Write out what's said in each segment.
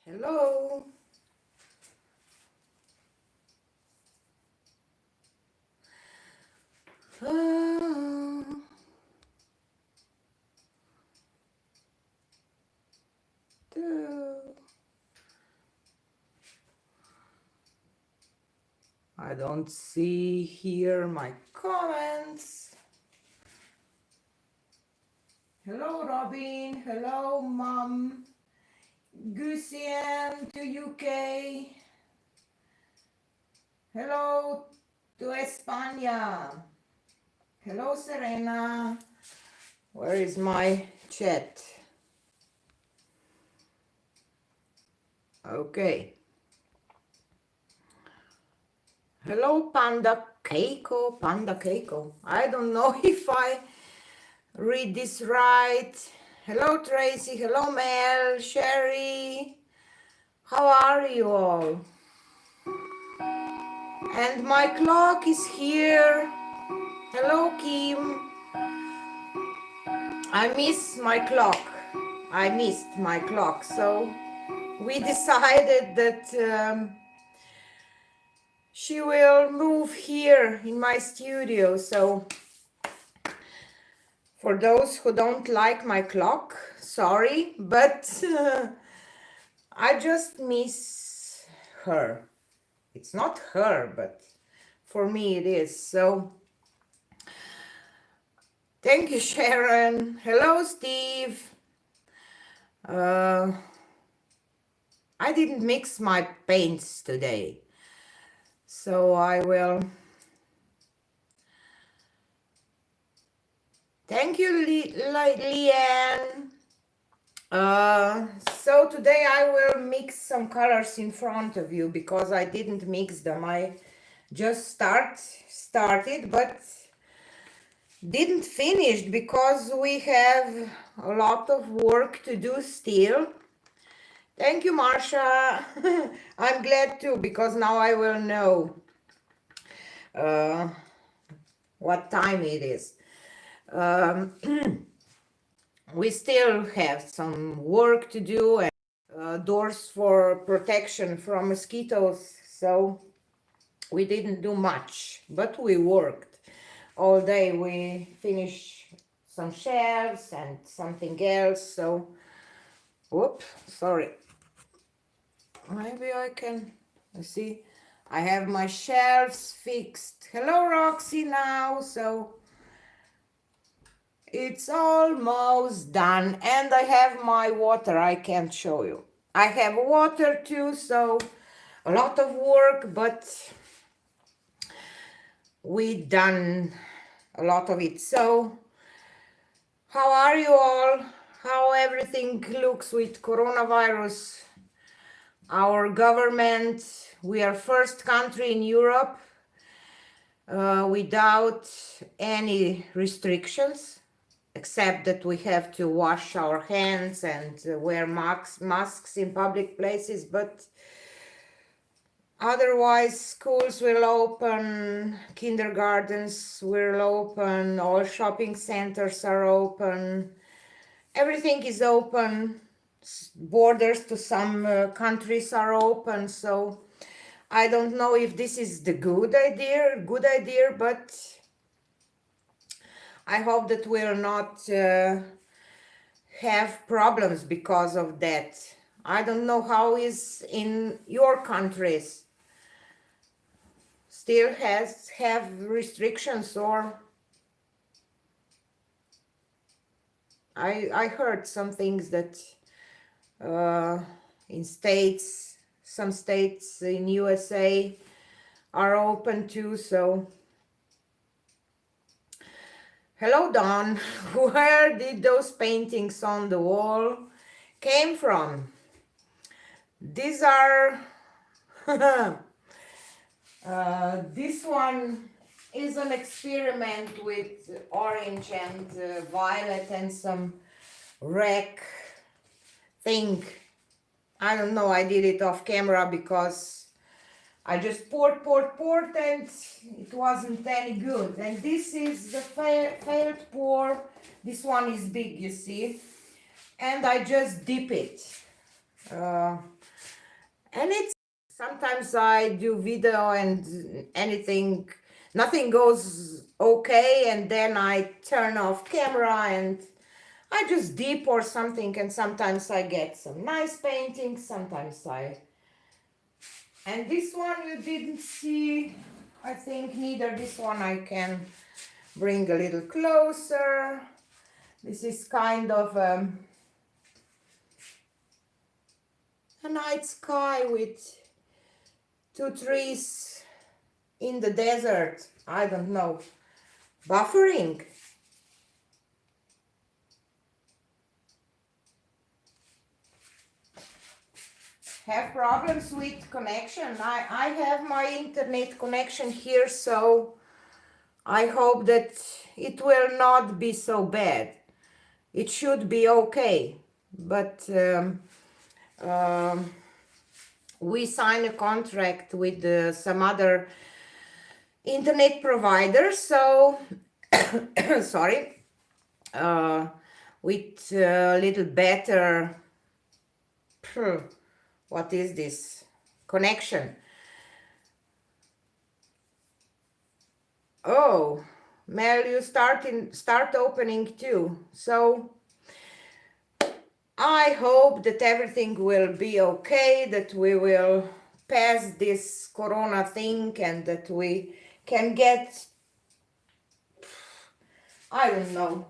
Hello. Oh, I don't see here my comments. Hello, Robin. Hello, Mom. Gusian to UK. Hello to España. Hello, Serena. Where is my chat? Okay. Hello, Panda Keiko. Panda Keiko. I don't know if I read this right. Hello, Tracy. Hello, Mel. Sherry. How are you all? And my clock is here. Hello, Kim. I missed my clock. I missed my clock. So we decided that she will move here in my studio. So for those who don't like my clock, sorry, but I just miss her. It's not her, but for me it is. So thank you, Sharon. Hello, Steve. I didn't mix my paints today, so I will. Thank you, Leanne. So today I will mix some colors in front of you because I didn't mix them. I just started, but didn't finish because we have a lot of work to do still. Thank you, Marsha. I'm glad too, because now I will know what time it is. We still have some work to do and doors for protection from mosquitoes, so we didn't do much, but we worked all day. We finished some shelves and something else, so whoop, sorry. Maybe I can see. I have my shelves fixed. Hello, Roxy, now. So it's almost done. And I have my water. I can't show you. I have water too, so a lot of work, but we done a lot of it. So how are you all? How everything looks with coronavirus? Our government, we are first country in Europe without any restrictions, except that we have to wash our hands and wear masks in public places, but otherwise schools will open, kindergartens will open, all shopping centers are open, everything is open. Borders to some countries are open, so I don't know if this is the good idea, but I hope that we'll not have problems because of that. I don't know how is in your countries. Still have restrictions, or I heard some things that in states, some states in USA are open too. So hello, Don. Where did those paintings on the wall came from? These are this one is an experiment with orange and violet and some wreck thing. I don't know, I did it off camera because I just poured and it wasn't any good. And this is the failed pour. This one is big, you see. And I just dip it. And it's sometimes I do video and nothing goes okay, and then I turn off camera and I just dip or something, and sometimes I get some nice paintings, sometimes and this one you didn't see, I think, neither. This one I can bring a little closer. This is kind of a night sky with two trees in the desert. I don't know. Buffering. Have problems with connection. I have my internet connection here, so I hope that it will not be so bad. It should be okay, but we signed a contract with some other internet providers, so sorry, with a little better, what is this, connection. Oh, Mel, you start opening too. So I hope that everything will be okay, that we will pass this corona thing, and that we can get, I don't know,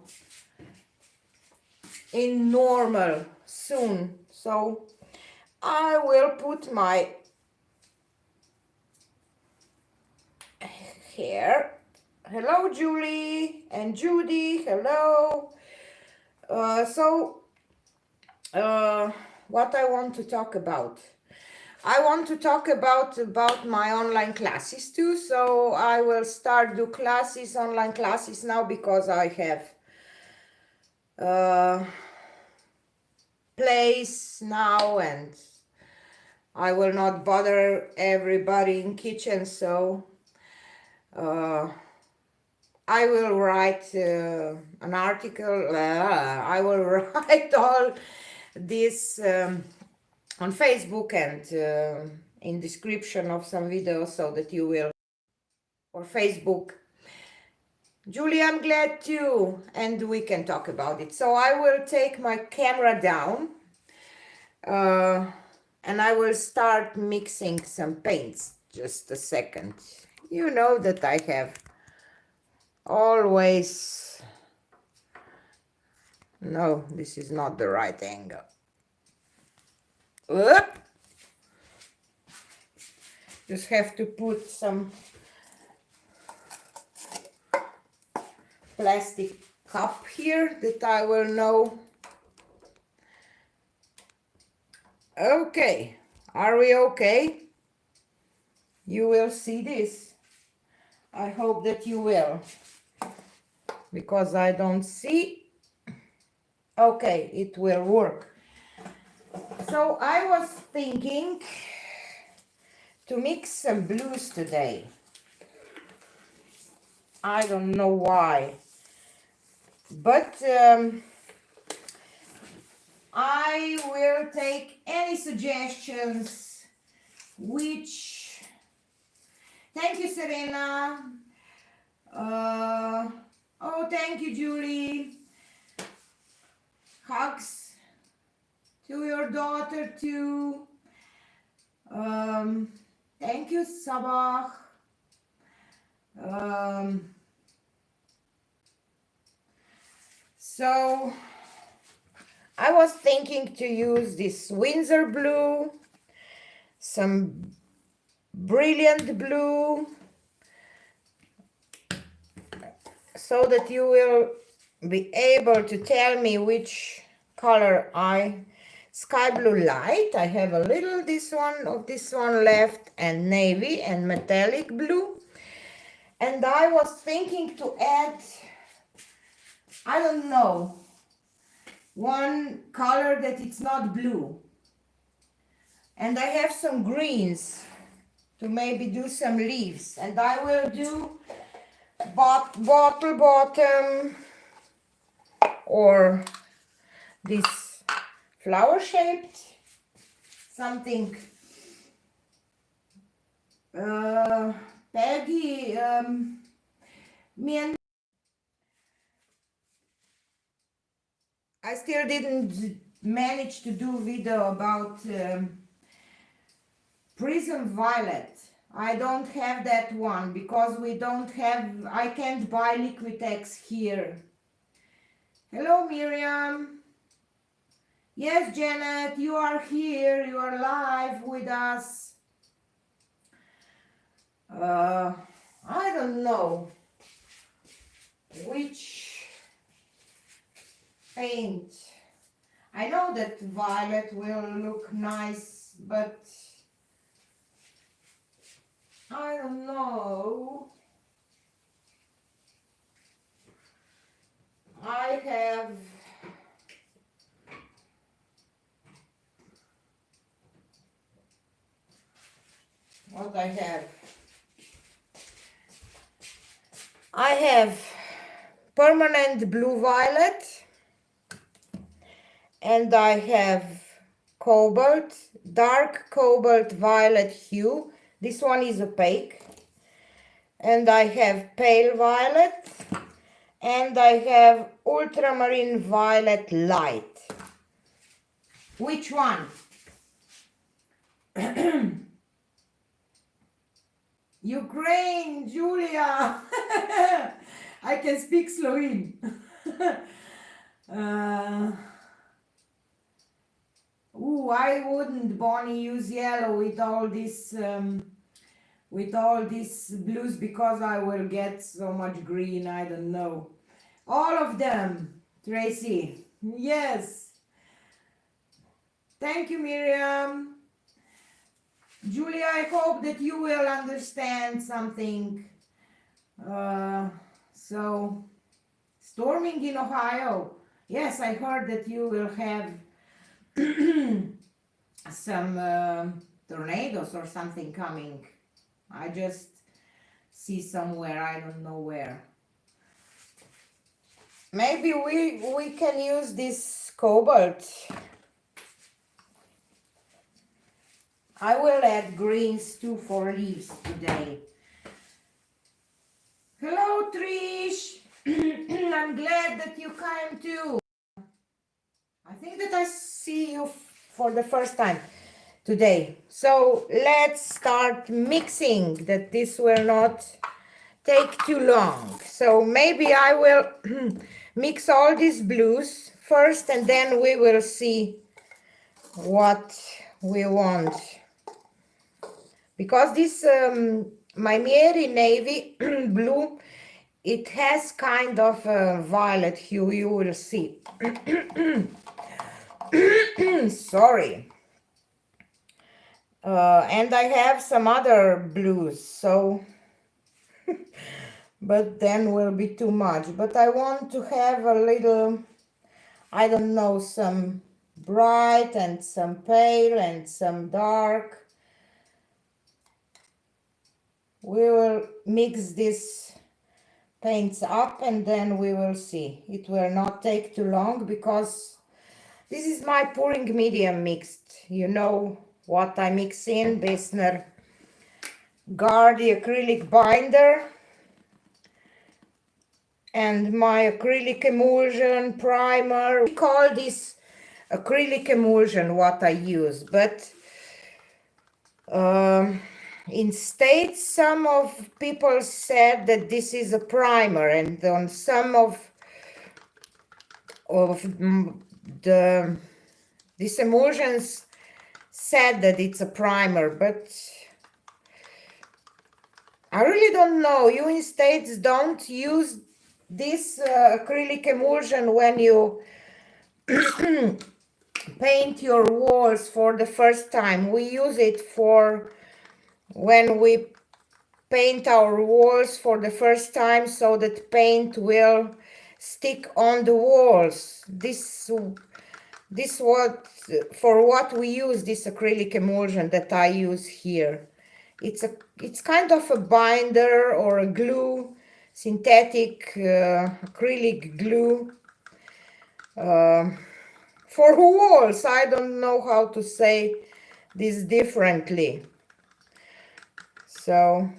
in normal soon. So I will put my hair. Hello, Julie and Judy. Hello. What I want to talk about? I want to talk about my online classes too. So I will start do classes, online classes now, because I have place now, and I will not bother everybody in kitchen. So I will write an article. I will write all this on Facebook and in description of some videos, so that you will, or Facebook. Julie, I'm glad too, and we can talk about it. So I will take my camera down and I will start mixing some paints. Just a second. You know that I have always, no, this is not the right angle. Whoop. Just have to put some plastic cup here that I will know. Okay, are we okay? You will see this. I hope that you will, because I don't see. Okay, it will work. So I was thinking to mix some blues today. I don't know why, but I will take any suggestions. Which, thank you, Serena. Oh, thank you, Julie. Hugs to your daughter too. Thank you, Sabah. So I was thinking to use this Windsor blue, some brilliant blue, so that you will be able to tell me which color sky blue light. I have a little this one left, and navy and metallic blue. And I was thinking to add, I don't know, one color that it's not blue. And I have some greens to maybe do some leaves. And I will do bottle bottom, or this flower shaped. something. Peggy, me and I still didn't manage to do video about Prism Violet. I don't have that one because we don't have, I can't buy Liquitex here. Hello Miriam. Yes Janet, you are here, you are live with us. I don't know which paint. I know that violet will look nice, but I don't know. I have what I have permanent blue violet, and I have cobalt, dark cobalt violet hue. This one is opaque. And I have pale violet, and I have ultramarine violet light. Which one? Ukraine, Julia. I can speak Slovene. I wouldn't, Bonnie, use yellow with all this blues because I will get so much green. I don't know. All of them, Tracy. Yes. Thank you, Miriam. Julia, I hope that you will understand something. So, storming in Ohio. Yes, I heard that you will have some tornadoes or something coming. I just see somewhere, I don't know where. Maybe we can use this cobalt. I will add greens too for leaves today. Hello Trish. I'm glad that you came too. I think that I see you for the first time today. So let's start mixing, that this will not take too long. So maybe I will mix all these blues first, and then we will see what we want. Because this my Mieri navy blue, it has kind of a violet hue, you will see. Sorry. And I have some other blues, so but then will be too much. But I want to have a little, I don't know, some bright and some pale and some dark. We will mix these paints up and then we will see. It will not take too long because this is my pouring medium mixed. You know what I mix in: Bessner Guardi acrylic binder and my acrylic emulsion primer. We call this acrylic emulsion what I use, but in States some of people said that this is a primer, and on some of these emulsions said that it's a primer, but I really don't know. You in States don't use this acrylic emulsion when you paint your walls for the first time. We use it for when we paint our walls for the first time, so that paint will stick on the walls. This what for what we use this acrylic emulsion that I use here. It's kind of a binder or a glue, synthetic acrylic glue for walls. I don't know how to say this differently. So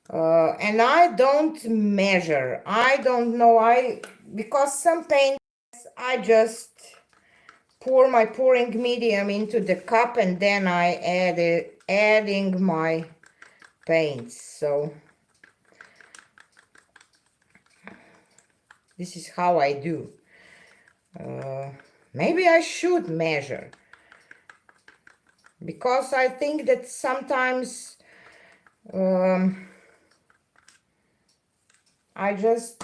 and I don't measure. I don't know. Because some paints I just pour my pouring medium into the cup and then I adding my paints. So this is how I do. Maybe I should measure, because I think that sometimes I just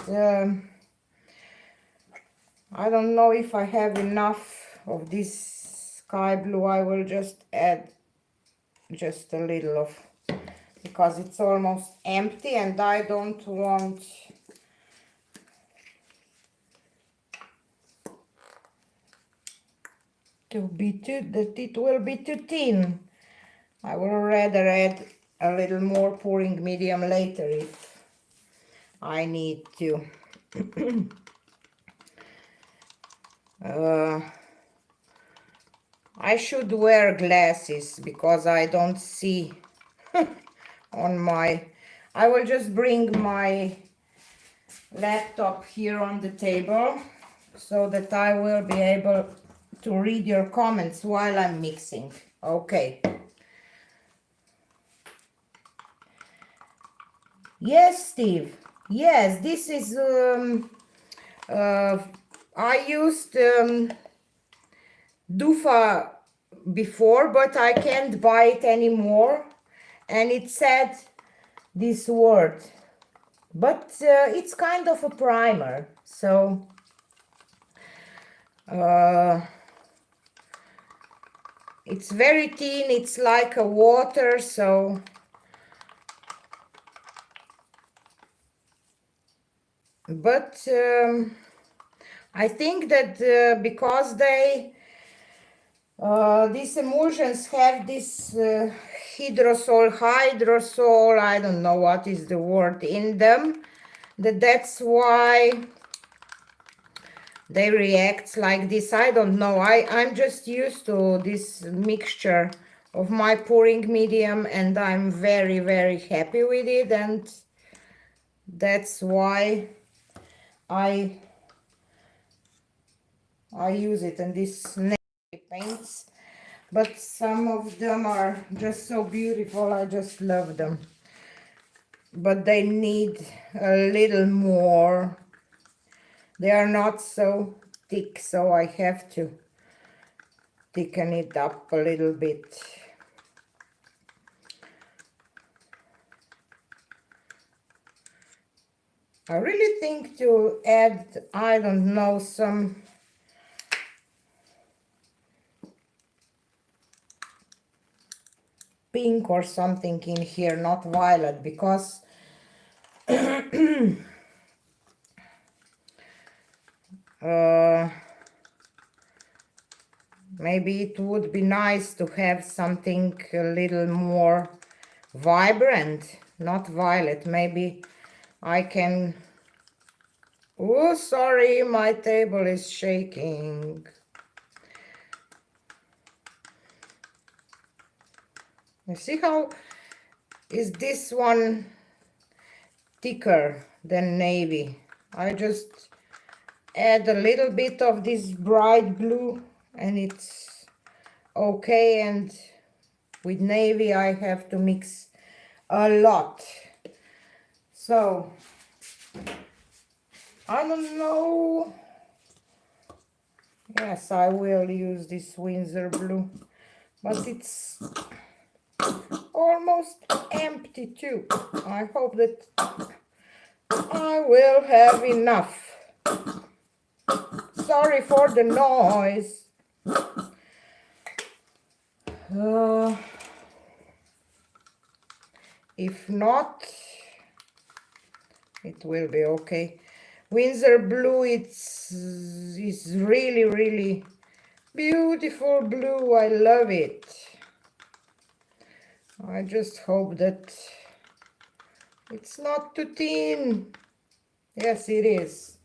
I don't know if I have enough of this sky blue. I will just add just a little of, because it's almost empty and I don't want to be that it will be too thin. I will rather add a little more pouring medium later if I need to. I should wear glasses because I don't see on my... I will just bring my laptop here on the table so that I will be able to read your comments while I'm mixing. Okay. Yes, Steve. Yes, this is I used Dufa before, but I can't buy it anymore, and it said this word, but it's kind of a primer, so it's very thin. It's like a water, so but I think that because these emulsions have this hydrosol, I don't know what is the word in them, that's why they react like this. I don't know. I'm just used to this mixture of my pouring medium and I'm very, very happy with it, and that's why I use it. And these paints, but some of them are just so beautiful. I just love them, but they need a little more. They are not so thick, so I have to thicken it up a little bit. I really think to add, I don't know, some pink or something in here, not violet, because maybe it would be nice to have something a little more vibrant, not violet. Maybe I can... Oh, sorry, my table is shaking. You see how is this one thicker than navy? I just add a little bit of this bright blue and it's okay, and with navy I have to mix a lot. So I don't know. Yes, I will use this Windsor blue, but it's almost empty too. I hope that I will have enough. Sorry for the noise. If not, it will be okay. Windsor blue, it's really, really beautiful blue. I love it. I just hope that it's not too thin. Yes, it is.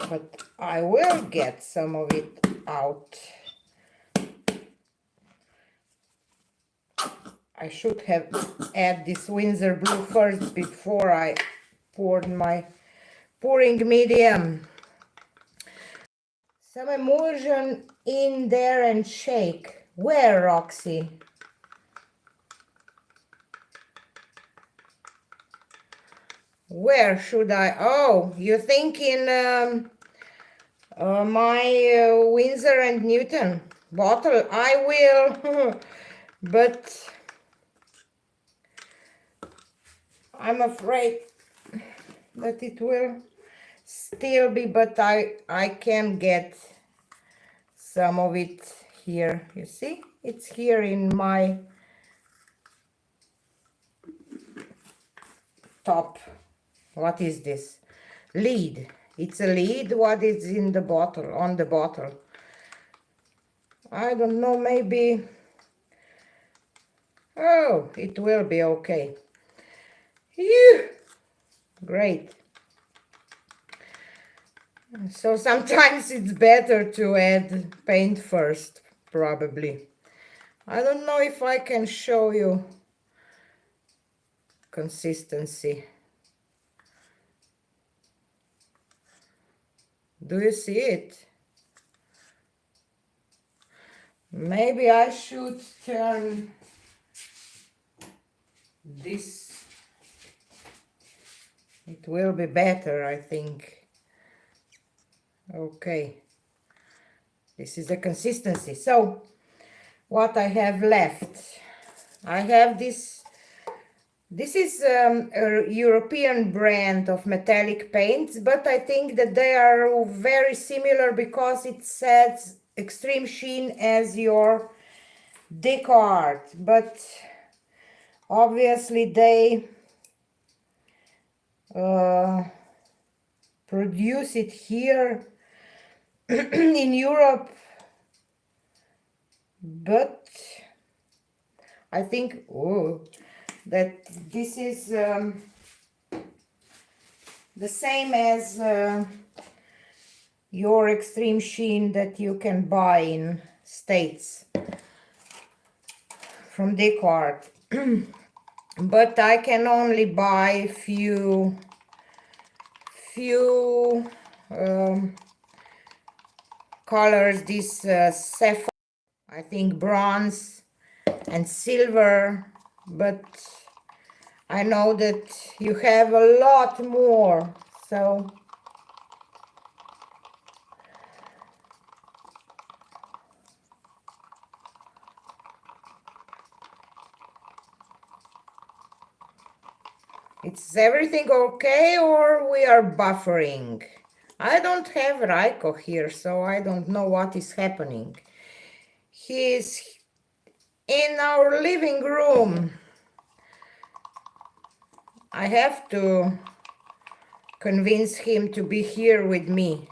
but I will get some of it out. I should have add this Windsor blue first before I poured my pouring medium. Some emulsion in there and shake. Where, Roxy? Where should I? Oh, you're thinking my Windsor and Newton bottle. I will, but I'm afraid that it will still be, but I can get some of it here. You see, it's here in my top. What is this? Lid. It's a lid. What is in the bottle, on the bottle? I don't know, maybe. Oh, it will be okay. Phew. Great. So sometimes it's better to add paint first, probably. I don't know if I can show you consistency. Do you see it? Maybe I should turn this. It will be better, I think. Okay. This is the consistency. So, what I have left. I have this. This is a European brand of metallic paints, but I think that they are very similar because it says extreme sheen as your deco art, but obviously they produce it here in Europe, but I think that this is the same as your extreme sheen that you can buy in States from deco art. But I can only buy few colors. This sapphire, I think bronze and silver, but I know that you have a lot more, so is everything okay, or we are buffering? I don't have Raiko here, so I don't know what is happening. He's in our living room. I have to convince him to be here with me.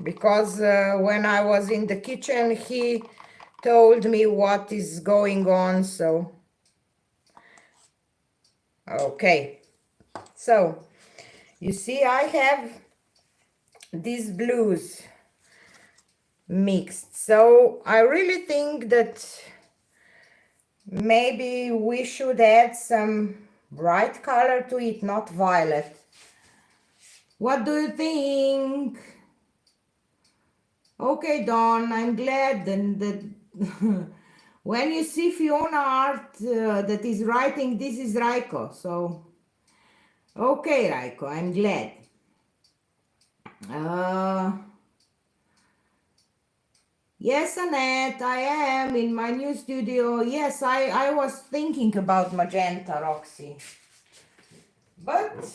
Because when I was in the kitchen, he told me what is going on, so... Okay. So, you see, I have these blues mixed. So, I really think that maybe we should add some bright color to it, not violet. What do you think? Okay, Dawn, I'm glad that when you see Fiona art that is writing, this is Raiko. So, okay, Raiko, I'm glad. Yes, Annette, I am in my new studio. Yes, I was thinking about magenta, Roxy. But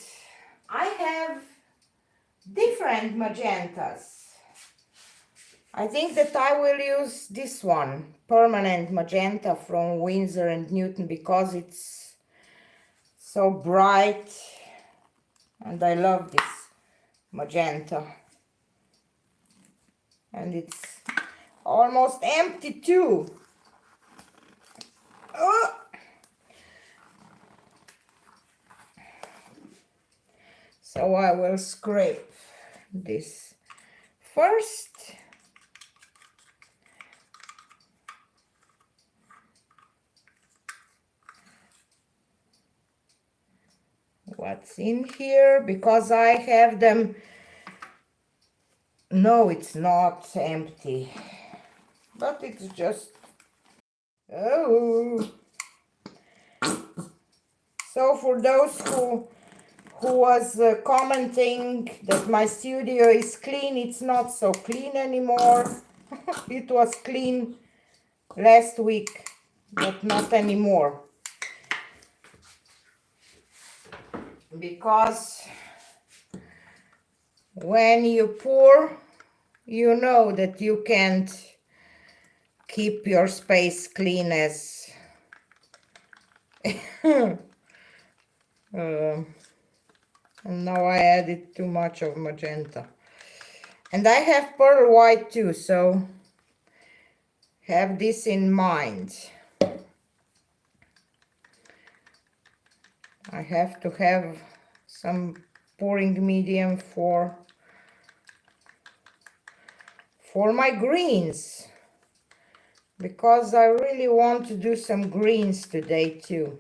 I have different magentas. I think that I will use this one, permanent magenta from Windsor and Newton, because it's so bright and I love this magenta. And it's almost empty too. So I will scrape this first. What's in here? Because I have them. No, it's not empty. But it's just. Oh. So for those who was commenting that my studio is clean, it's not so clean anymore. It was clean last week, but not anymore. Because when you pour, you know that you can't keep your space clean as and now I added too much of magenta. And I have pearl white too, so have this in mind. I have to have some pouring medium for my greens, because I really want to do some greens today too.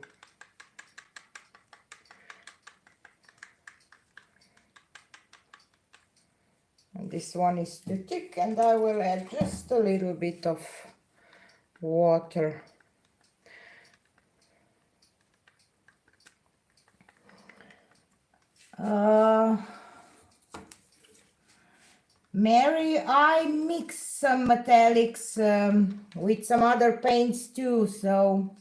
And this one is too thick, and I will add just a little bit of water. Mary, I mix some metallics with some other paints too, so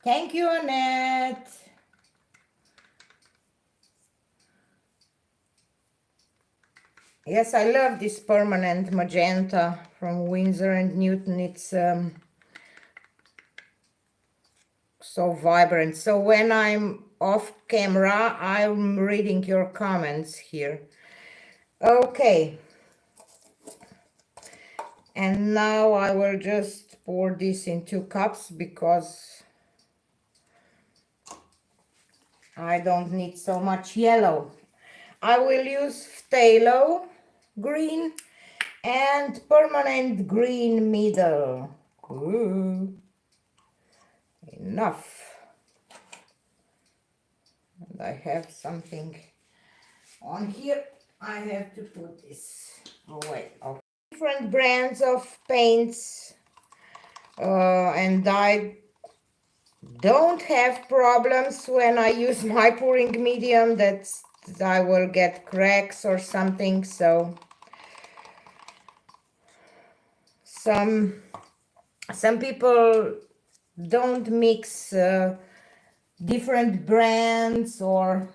thank you, Annette. Yes, I love this permanent magenta from Winsor and Newton. It's so vibrant. So when I'm off camera, I'm reading your comments here. Okay. And now I will just pour this in 2 cups because I don't need so much yellow. I will use phthalo green and permanent green middle. Ooh. Enough. And I have something on here. I have to put this away. Okay. Different brands of paints, and I don't have problems when I use my pouring medium that I will get cracks or something. So some people don't mix different brands, or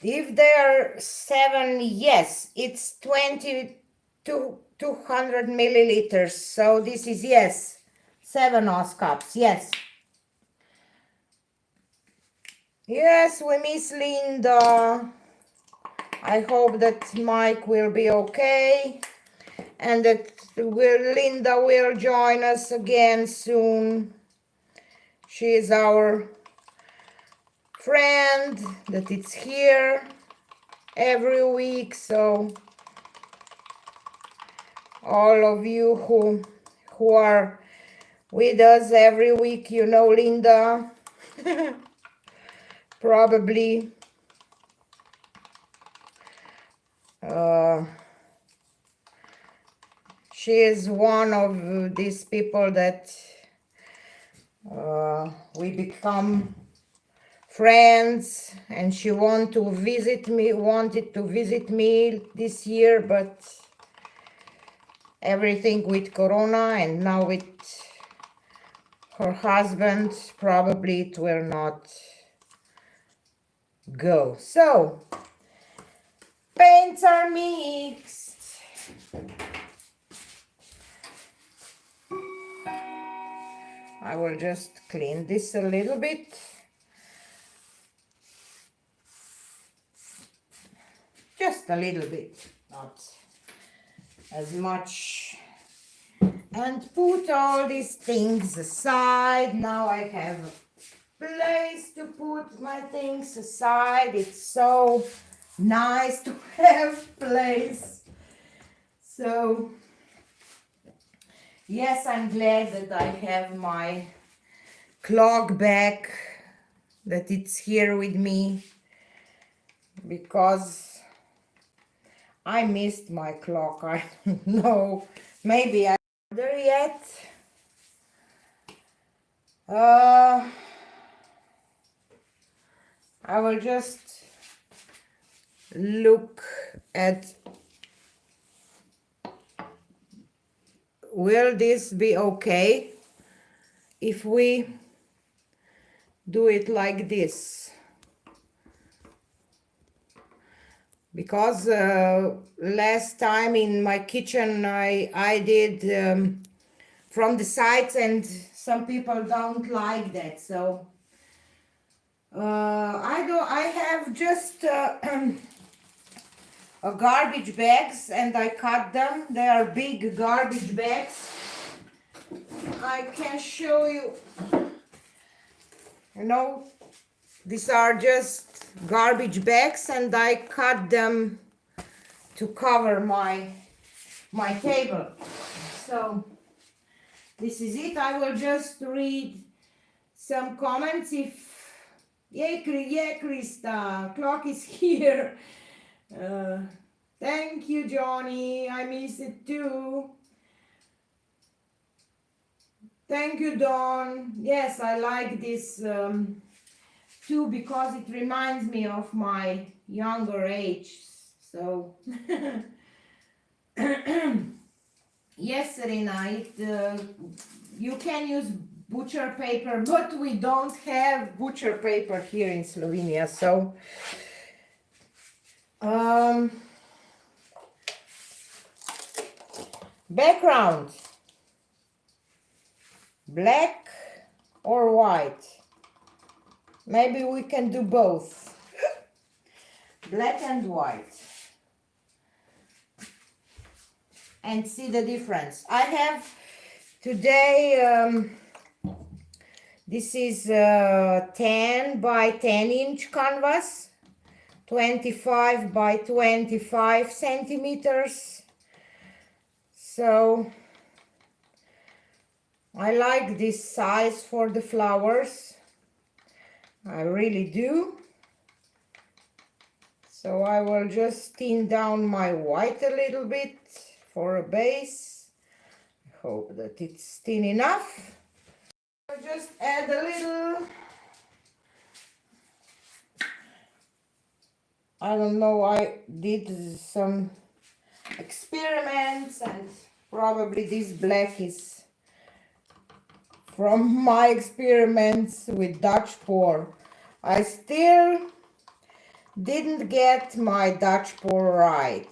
if they are 7, yes, it's 20 to 200 milliliters. So this is, yes, 7 oz cups, yes. Yes, we miss Linda. I hope that Mike will be okay and that Linda will join us again soon. She is our friend that is here every week, so all of you who are with us every week, you know Linda. Probably. She is one of these people that we become friends, and she wanted to visit me this year, but everything with Corona and now with her husband, probably it will not go. So paints are mixed. I will just clean this a little bit. Just a little bit, not as much and put all these things aside. Now I have a place to put my things aside. It's so nice to have place. So yes, I'm glad that I have my clock back, that it's here with me, because I missed my clock. I don't know, maybe I'm not there yet. I will just look at, will this be okay if we do it like this? Because last time in my kitchen I did from the sides, and some people don't like that. So I have just a garbage bags, and I cut them. They are big garbage bags. I can show you. You know, these are just garbage bags, and I cut them to cover my table. So this is it. I will just read some comments. If yeah, Krista, clock is here. Thank you, Johnny. I miss it too. Thank you, Dawn. Yes, I like this too, because it reminds me of my younger age. So yes, Serena, you can use butcher paper, but we don't have butcher paper here in Slovenia. So background, black or white? Maybe we can do both. Black and white. And see the difference. I have today, this is 10 by 10 inch canvas, 25 by 25 centimeters. So I like this size for the flowers. I really do. So I will just thin down my white a little bit for a base. I hope that it's thin enough. I'll just add a little, I don't know, I did some experiments, and probably this black is from my experiments with Dutch pour. I still didn't get my Dutch pour right.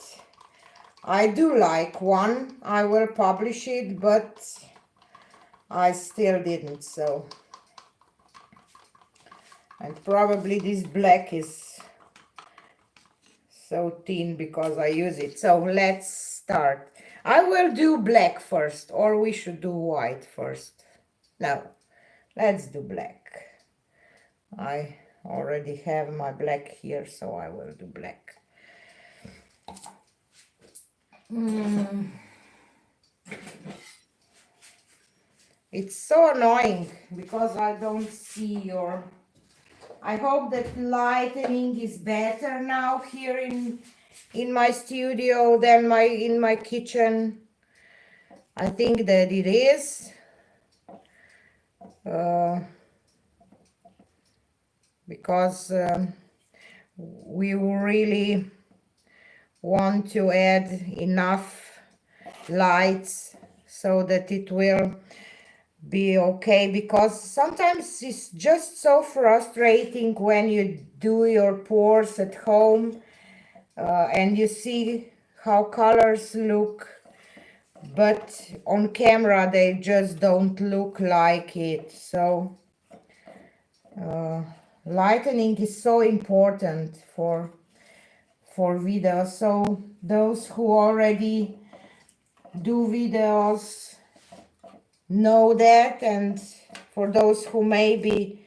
I do like one. I will publish it, but I still didn't. So, and probably this black is so thin because I use it. So let's start. I will do black first, or we should do white first. No, let's do black. I already have my black here, so I will do black. It's so annoying because I don't see your... I hope that lightning is better now here in my studio than in my kitchen. I think that it is. Because we really want to add enough lights so that it will be okay, because sometimes it's just so frustrating when you do your pours at home and you see how colors look, but on camera they just don't look like it. So lightening is so important for video. So those who already do videos know that, and for those who may be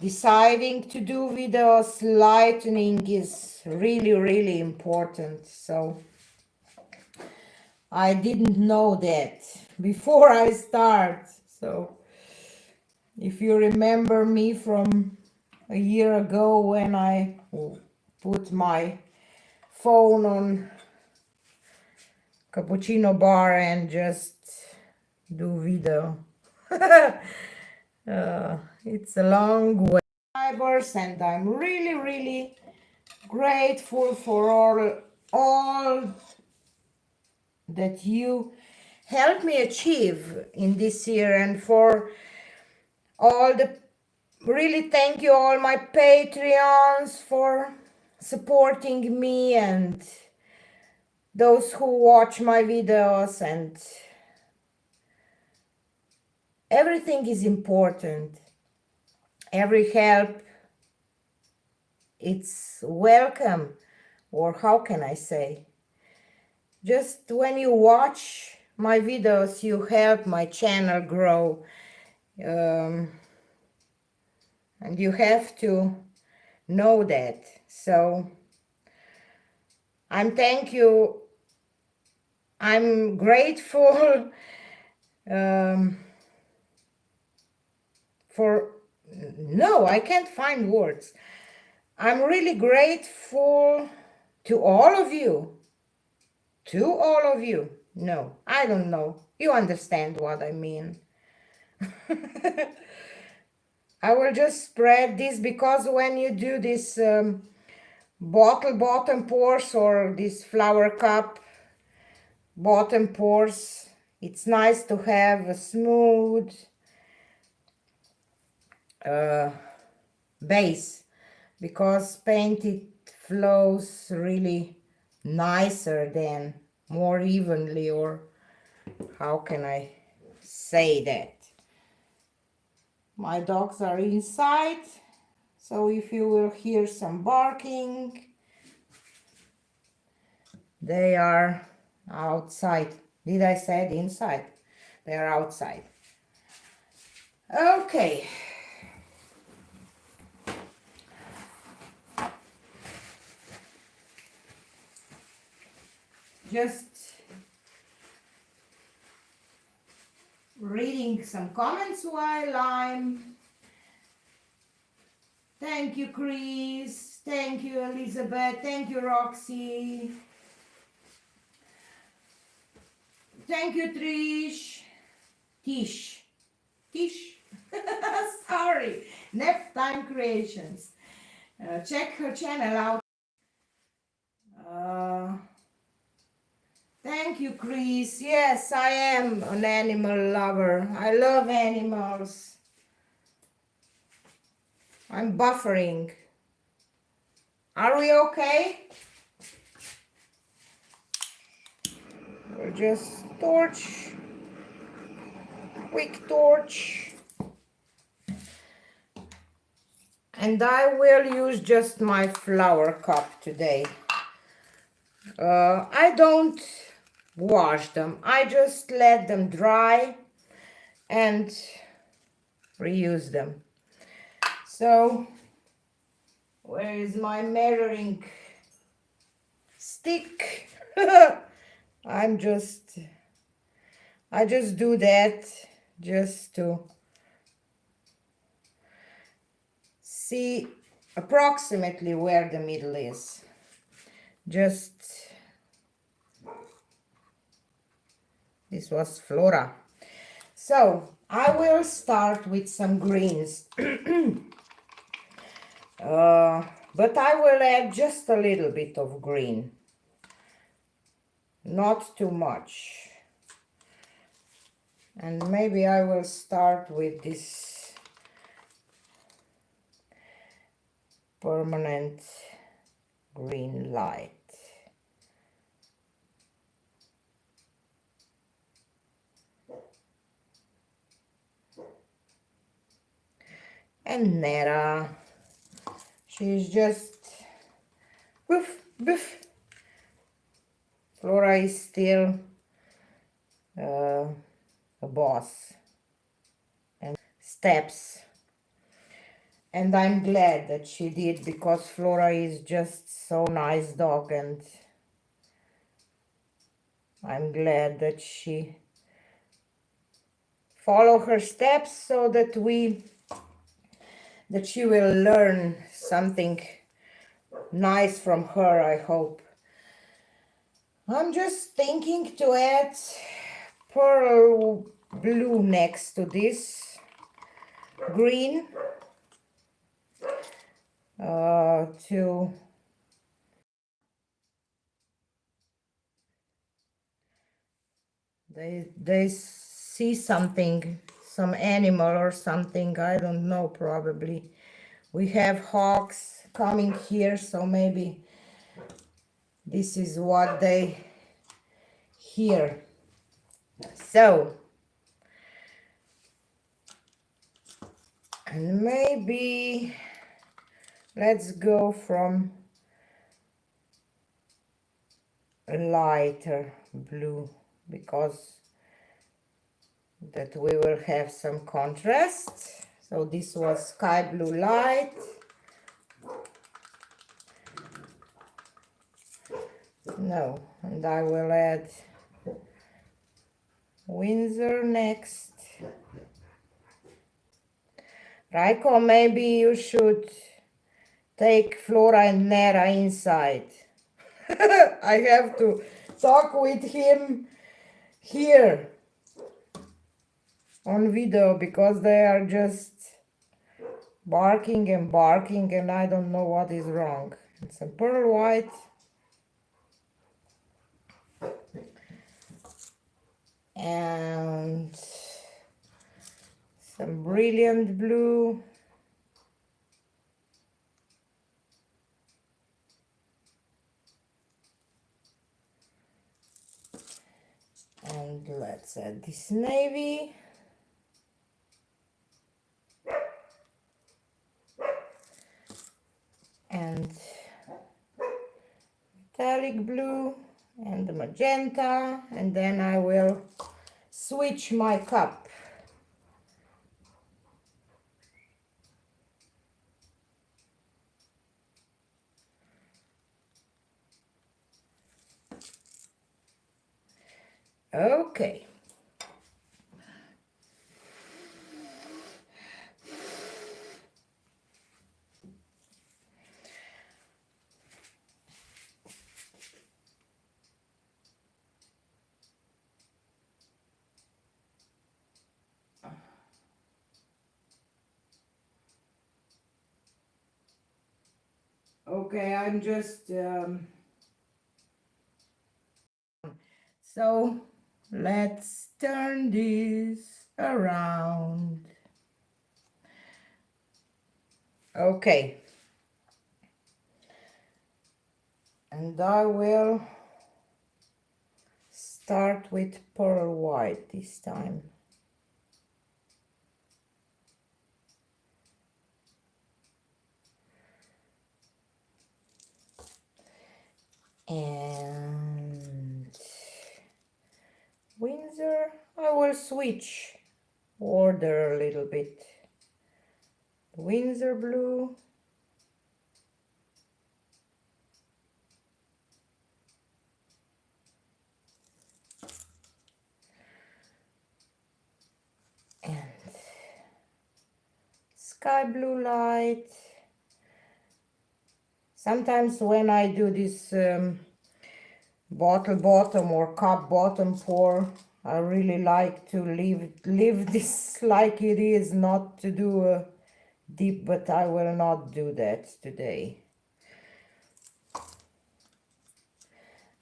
deciding to do videos, lightning is really, really important. So I didn't know that before I start. So if you remember me from a year ago when I put my phone on cappuccino bar and just do video. It's a long way. And I'm really, really grateful for all that you helped me achieve in this year, and for all the, really thank you all my Patreons for supporting me, and those who watch my videos, and everything is important. Every help, it's welcome, or how can I say? Just when you watch my videos, you help my channel grow. And you have to know that. So thank you. I'm grateful for, no, I can't find words. I'm really grateful to all of you. To all of you. No, I don't know. You understand what I mean. I will just spread this, because when you do this bottle bottom pours, or this flower cup bottom pours, it's nice to have a smooth base, because paint, it flows really nicer than more evenly, or how can I say that? My dogs are inside, so if you will hear some barking, they are outside. Did I say inside? They are outside. Okay. Just reading some comments while I'm... Thank you, Chris. Thank you, Elizabeth. Thank you, Roxy. Thank you, Trish. Tish. Sorry. Nap Time Creations. Check her channel out. Thank you, Chris. Yes, I am an animal lover. I love animals. I'm buffering. Are we okay? We'll just torch. Quick torch. And I will use just my flower cup today. I don't wash them. I just let them dry and reuse them. So, where is my measuring stick? I just do that just to see approximately where the middle is. This was Flora. So I will start with some greens. But I will add just a little bit of green. Not too much. And maybe I will start with this permanent green light. And Nera, she's just boof, boof. Flora is still a boss. steps. And I'm glad that she did, because Flora is just so nice dog, and I'm glad that she follow her steps so that she will learn something nice from her, I hope. I'm just thinking to add pearl blue next to this green to they see something, some animal or something, I don't know, probably. We have hawks coming here, so maybe this is what they hear. So, and maybe let's go from a lighter blue, because that we will have some contrast. So this was sky blue light. No, and I will add Windsor next. Raiko, maybe you should take Flora and Nera inside. I have to talk with him here on video, because they are just barking and barking, and I don't know what is wrong. And some pearl white. And some brilliant blue. And let's add this navy. And metallic blue and the magenta, and then I will switch my cup. Okay. Okay, I'm just so let's turn this around. Okay, and I will start with pearl white this time. And Windsor, I will switch order a little bit. Windsor blue. And sky blue light. Sometimes when I do this bottle bottom or cup bottom pour, I really like to leave this like it is, not to do a dip, but I will not do that today.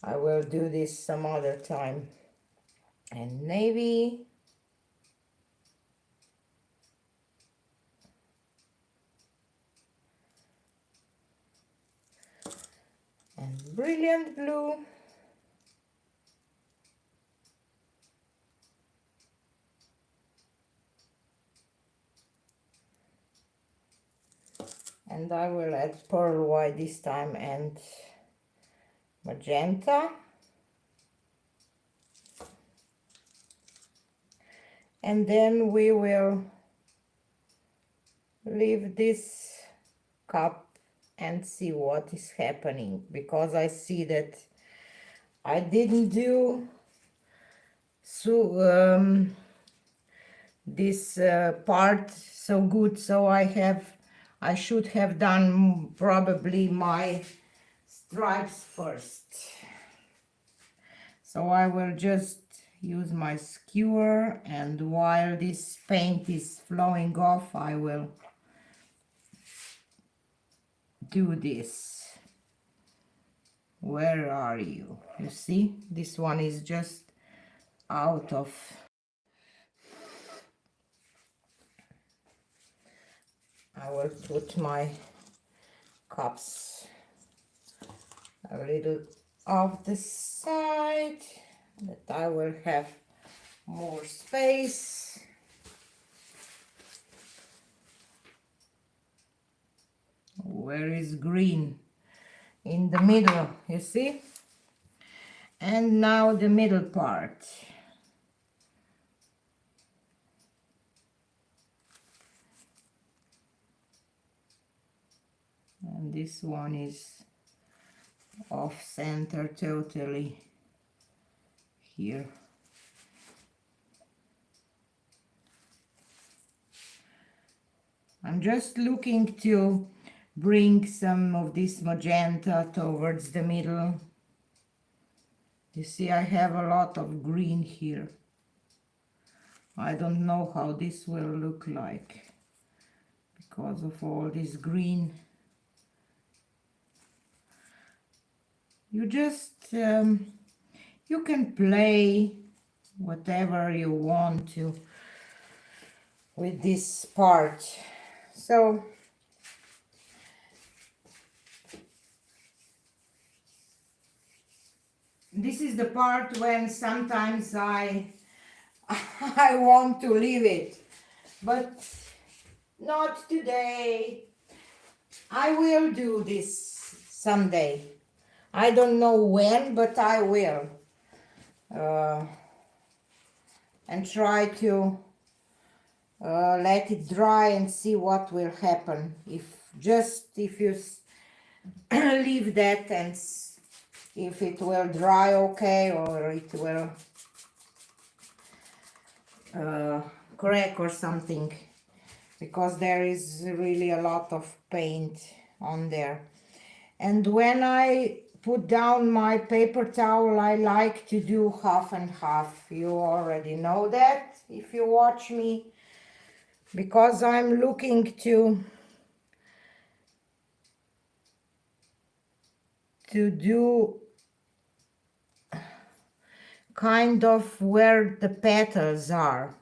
I will do this some other time. And navy. And brilliant blue. And I will add pearl white this time and magenta. And then we will leave this cup and see what is happening, because I see that I didn't do so this part so good, so I should have done probably my stripes first. So I will just use my skewer, and while this paint is flowing off, I will do this. Where are you? You see, this one is just out of. I will put my cups a little off the side, that I will have more space. Where is green? In the middle, you see? And now the middle part. And this one is off center totally here. I'm just looking to bring some of this magenta towards the middle. You see, I have a lot of green here. I don't know how this will look like because of all this green. You just, you can play whatever you want to with this part. So this is the part when sometimes I want to leave it, but not today. I will do this someday. I don't know when, but I will. And try to let it dry and see what will happen. If you leave that and if it will dry okay, or it will crack or something, because there is really a lot of paint on there. And when I put down my paper towel, I like to do half and half. You already know that if you watch me, because I'm looking to do kind of where the petals are.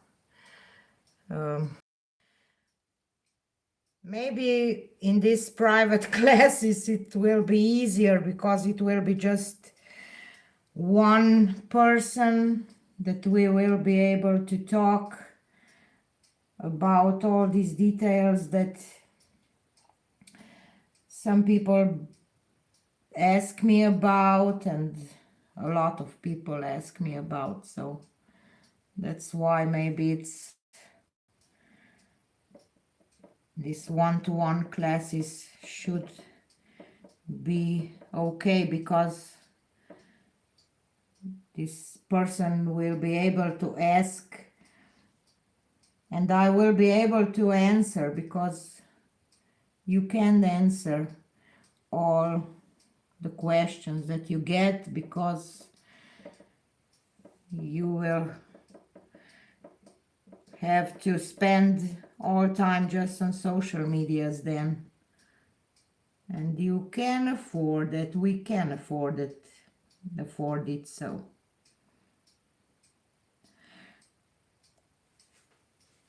Maybe in these private classes it will be easier, because it will be just one person that we will be able to talk about all these details that some people ask me about, and a lot of people ask me about. So that's why maybe it's this one-to-one classes should be okay, because this person will be able to ask and I will be able to answer, because you can't answer all the questions that you get, because you will have to spend all time just on social medias then, and you can afford it, we can afford it. So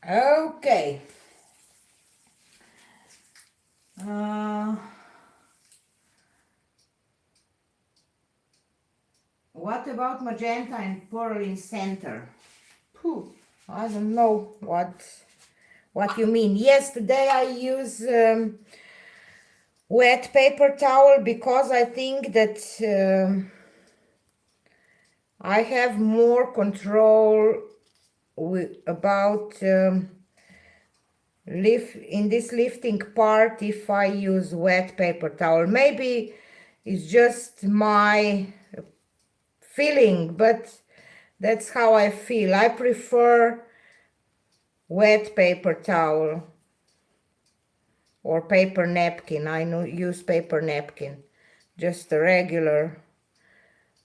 okay, what about magenta and pearl in center? Phew, I don't know what you mean. Yesterday I used wet paper towel, because I think that I have more control about in this lifting part if I use wet paper towel. Maybe it's just my feeling, but that's how I feel. I prefer wet paper towel or paper napkin. I use paper napkin, just a regular,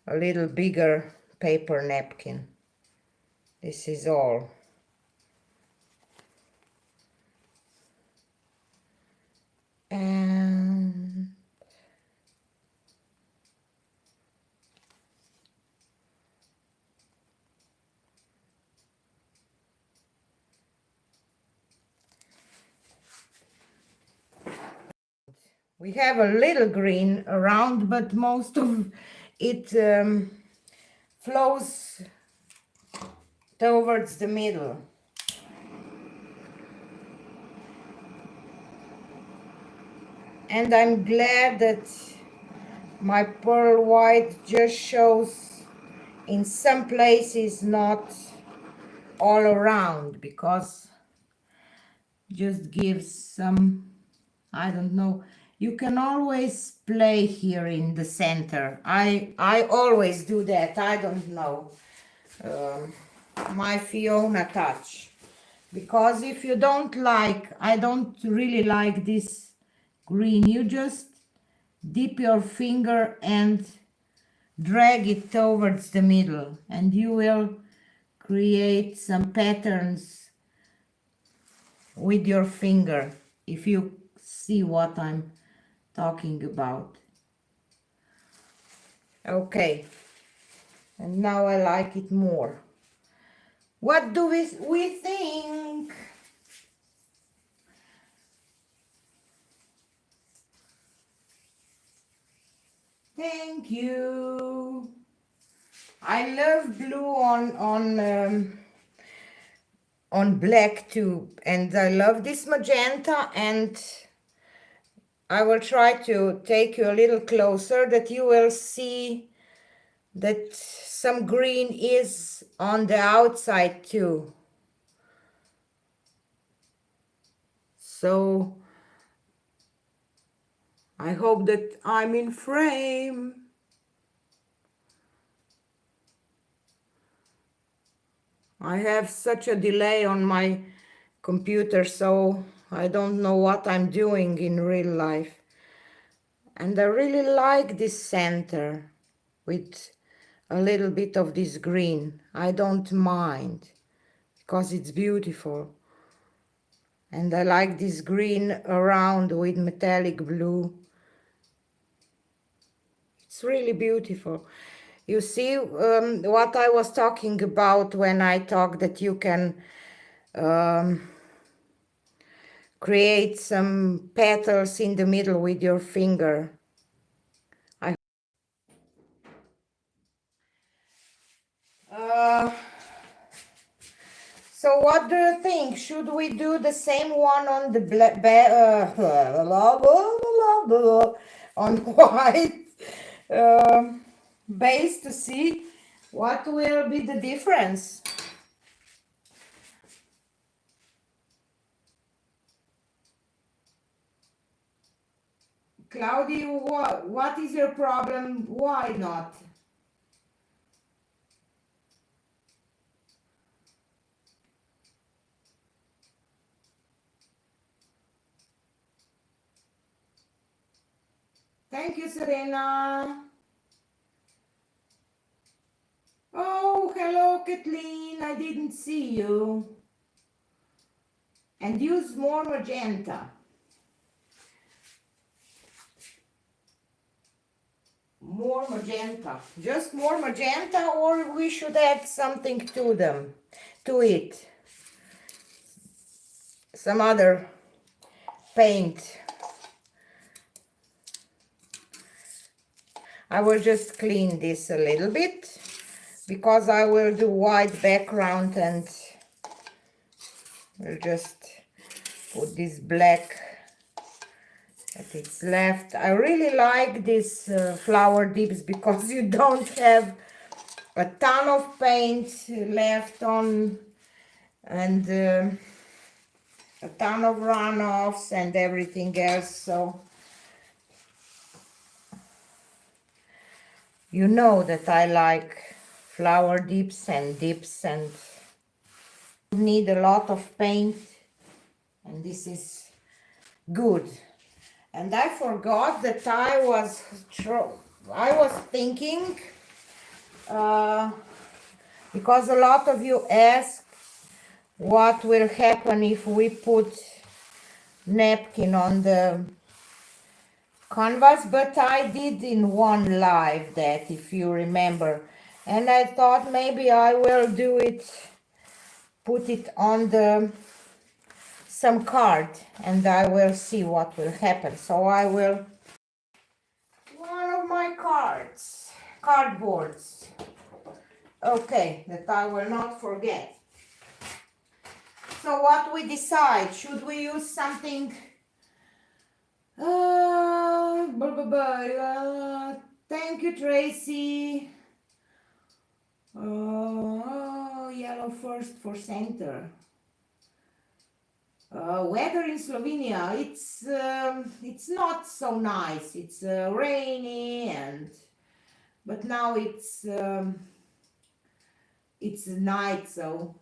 a little bigger paper napkin. This is all. And we have a little green around, but most of it flows towards the middle. And I'm glad that my pearl white just shows in some places, not all around, because just gives some, I don't know. You can always play here in the center. I always do that. I don't know. My Fiona touch. Because if you don't like, I don't really like this green, you just dip your finger and drag it towards the middle, and you will create some patterns with your finger, if you see what I'm talking about. Okay, and now I like it more. What do we think? Thank you. I love blue on black too, and I love this magenta, and I will try to take you a little closer that you will see that some green is on the outside too. So I hope that I'm in frame. I have such a delay on my computer, so I don't know what I'm doing in real life. And I really like this center with a little bit of this green. I don't mind because it's beautiful. And I like this green around with metallic blue. It's really beautiful. You see what I was talking about when I talked that you can create some petals in the middle with your finger. So what do you think? Should we do the same one on the on white base to see what will be the difference? Claudia, what is your problem? Why not? Thank you, Serena. Oh, hello, Kathleen. I didn't see you. And use more magenta. More magenta. Just more magenta, or we should add something to them, to it. Some other paint. I will just clean this a little bit because I will do white background, and we'll just put this black that it's left. I really like these flower dips because you don't have a ton of paint left on, and a ton of runoffs and everything else. So you know that I like flower dips and need a lot of paint, and this is good. And I forgot that I was thinking, because a lot of you ask what will happen if we put napkin on the canvas, but I did in one live that, if you remember, and I thought maybe I will do it, put it on the some card, and I will see what will happen. So I will, one of my cardboards, okay, that I will not forget. So what we decide, should we use something, thank you, Tracy. Yellow first for center. Weather in Slovenia, it's not so nice. It's rainy, but now it's night, so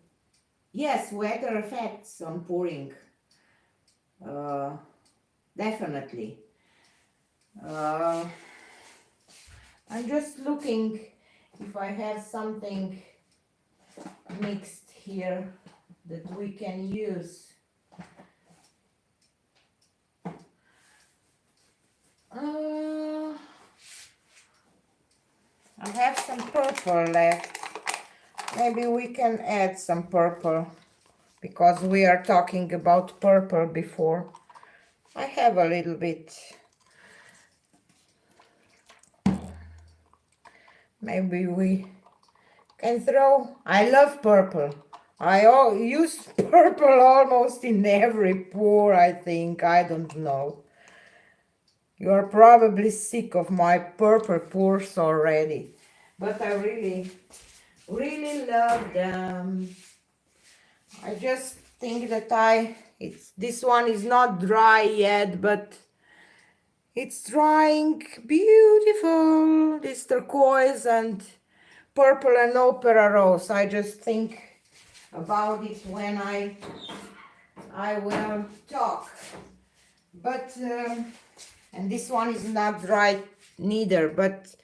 yes, weather effects on pouring, definitely. I'm just looking if I have something mixed here that we can use. I have some purple left. Maybe we can add some purple, because we are talking about purple before. I have a little bit. Maybe we can throw. I love purple. I use purple almost in every pour, I think. I don't know. You are probably sick of my purple pours already, but I really, really love them. I just think that this one is not dry yet, but it's drying beautiful. This turquoise and purple and opera rose. I just think about it when I will talk. But and this one is not dry neither, but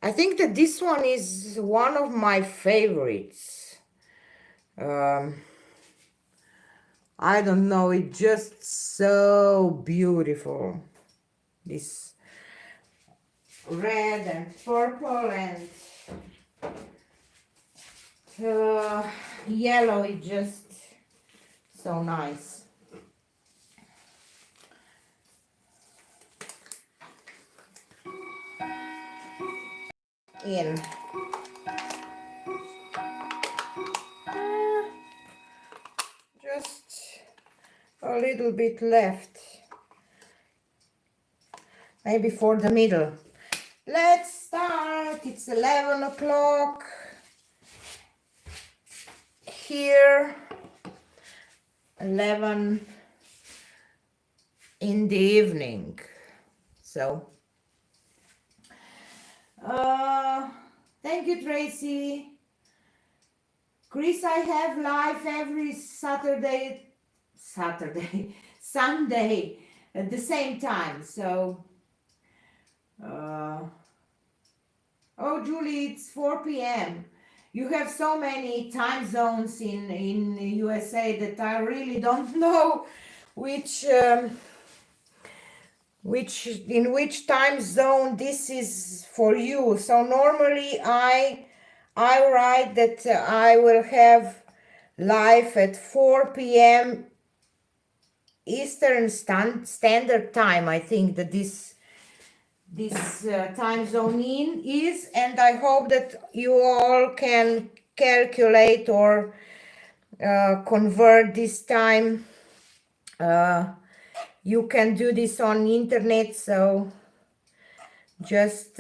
I think that this one is one of my favorites. I don't know, it's just so beautiful. This red and purple and yellow is just so nice. In just a little bit left, maybe for the middle. Let's start. It's 11 o'clock here, 11 in the evening. So thank you, Tracy. Chris, I have live every Sunday at the same time. So, oh, Julie, it's 4 p.m. You have so many time zones in USA that I really don't know in which time zone this is for you. So normally I write that I will have live at 4 p.m. Eastern Standard Time. I think that this time zone is, and I hope that you all can calculate or convert this time. You can do this on internet, so just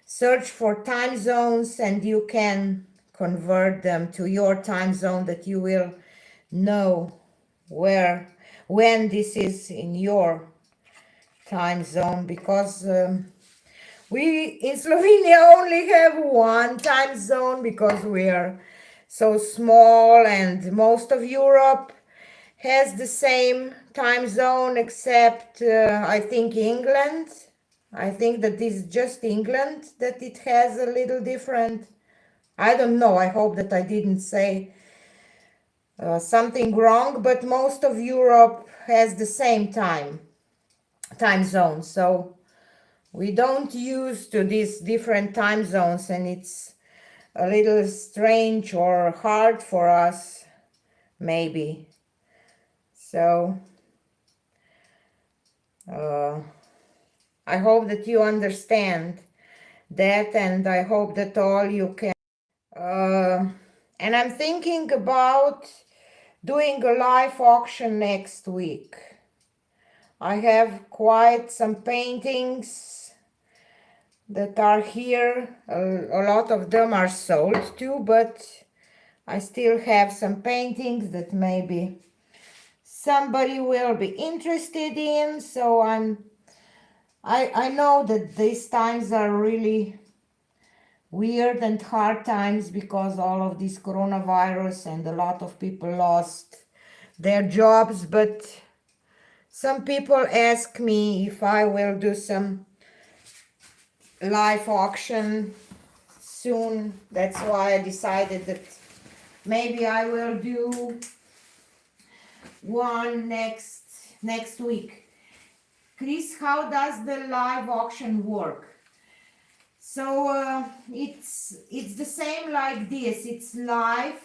search for time zones and you can convert them to your time zone that you will know when this is in your time zone, because we in Slovenia only have one time zone because we are so small, and most of Europe has the same time zone except I think England. I think that this is just England that it has a little different. I don't know. I hope that I didn't say something wrong, but most of Europe has the same time zone. So we don't use to these different time zones, and it's a little strange or hard for us, maybe. So I hope that you understand that, and I hope that all you can. And I'm thinking about doing a live auction next week. I have quite some paintings that are here. A lot of them are sold too, but I still have some paintings that maybe somebody will be interested in. So I know that these times are really weird and hard times because all of this coronavirus, and a lot of people lost their jobs, but some people ask me if I will do some live auction soon. That's why I decided that maybe I will do one next week. Chris, how does the live auction work? So it's the same like this. It's live,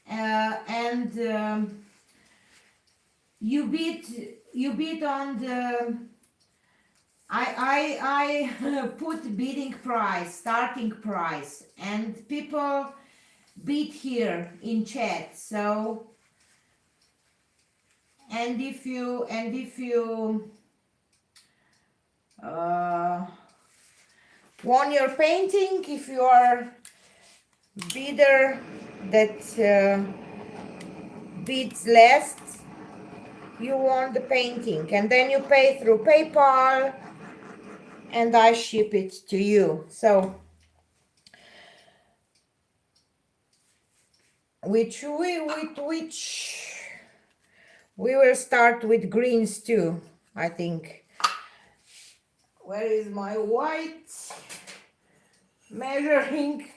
and you bid on the. I put bidding price, starting price, and people bid here in chat. So and if you won your painting, if you are bidder that bids less, you won the painting, and then you pay through PayPal and I ship it to you. So which we will start with greens too, I think. Where is my white measuring?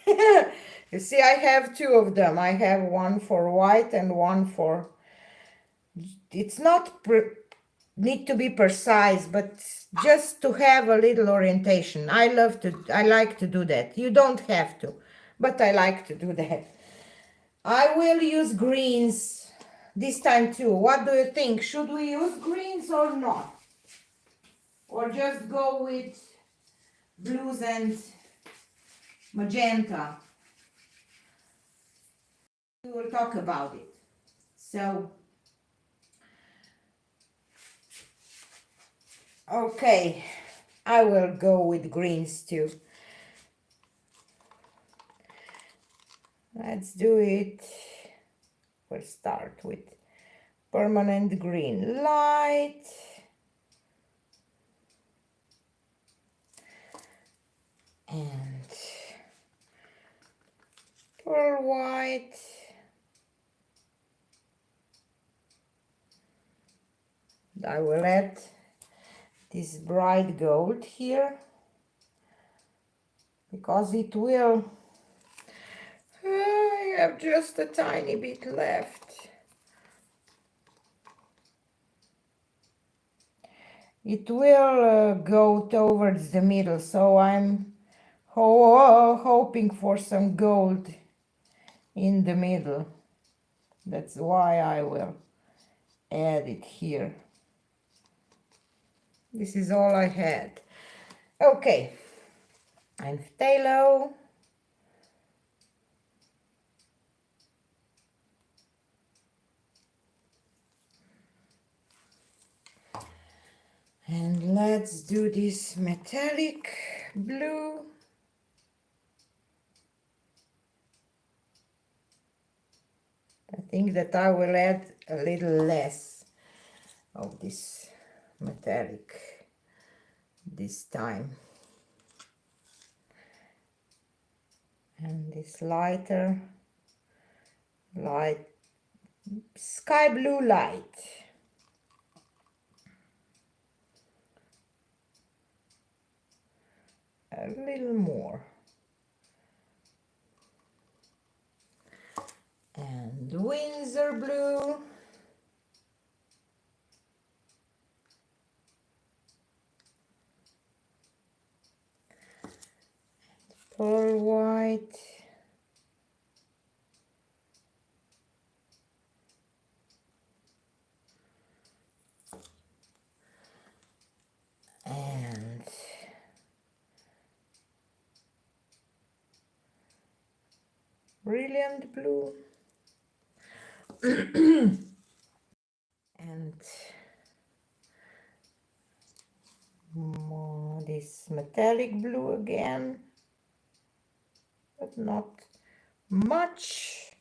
You see, I have two of them. I have one for white and one for, it's not need to be precise, but just to have a little orientation. I like to do that. You don't have to, but I like to do that. I will use greens this time too. What do you think? Should we use greens or not? Or just go with blues and magenta? We will talk about it. So, okay, I will go with greens too. Let's do it. We'll start with permanent green light. And pearl white. I will add this bright gold here because it will. I have just a tiny bit left. It will go towards the middle, so I'm hoping for some gold in the middle. That's why I will add it here. This is all I had. Okay, and phthalo. And let's do this metallic blue. I think that I will add a little less of this metallic this time. And this lighter, light, sky blue light. A little more. And Windsor blue. Pearl white. And brilliant blue. And more this metallic blue again, but not much.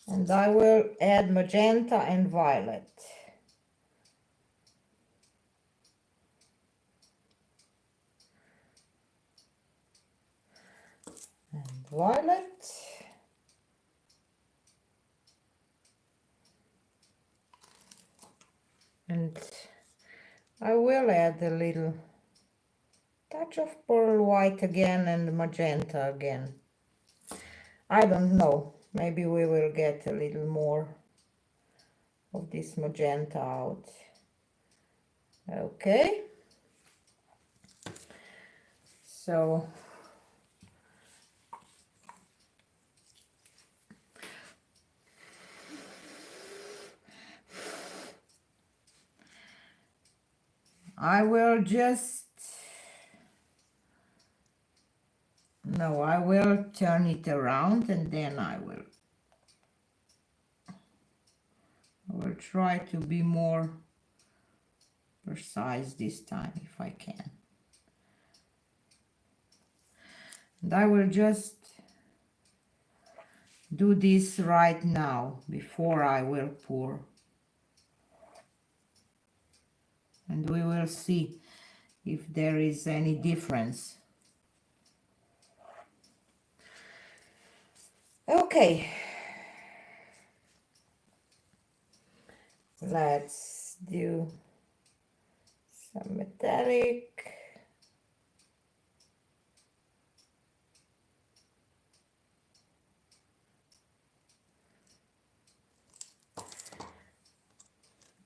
And I will add magenta and violet. And violet. And I will add a little touch of pearl white again and magenta again. I don't know, maybe we will get a little more of this magenta out. Okay, so I will just, no, I will turn it around and then I will try to be more precise this time if I can. And I will just do this right now before I will pour. And we will see if there is any difference. Okay. Let's do some metallic.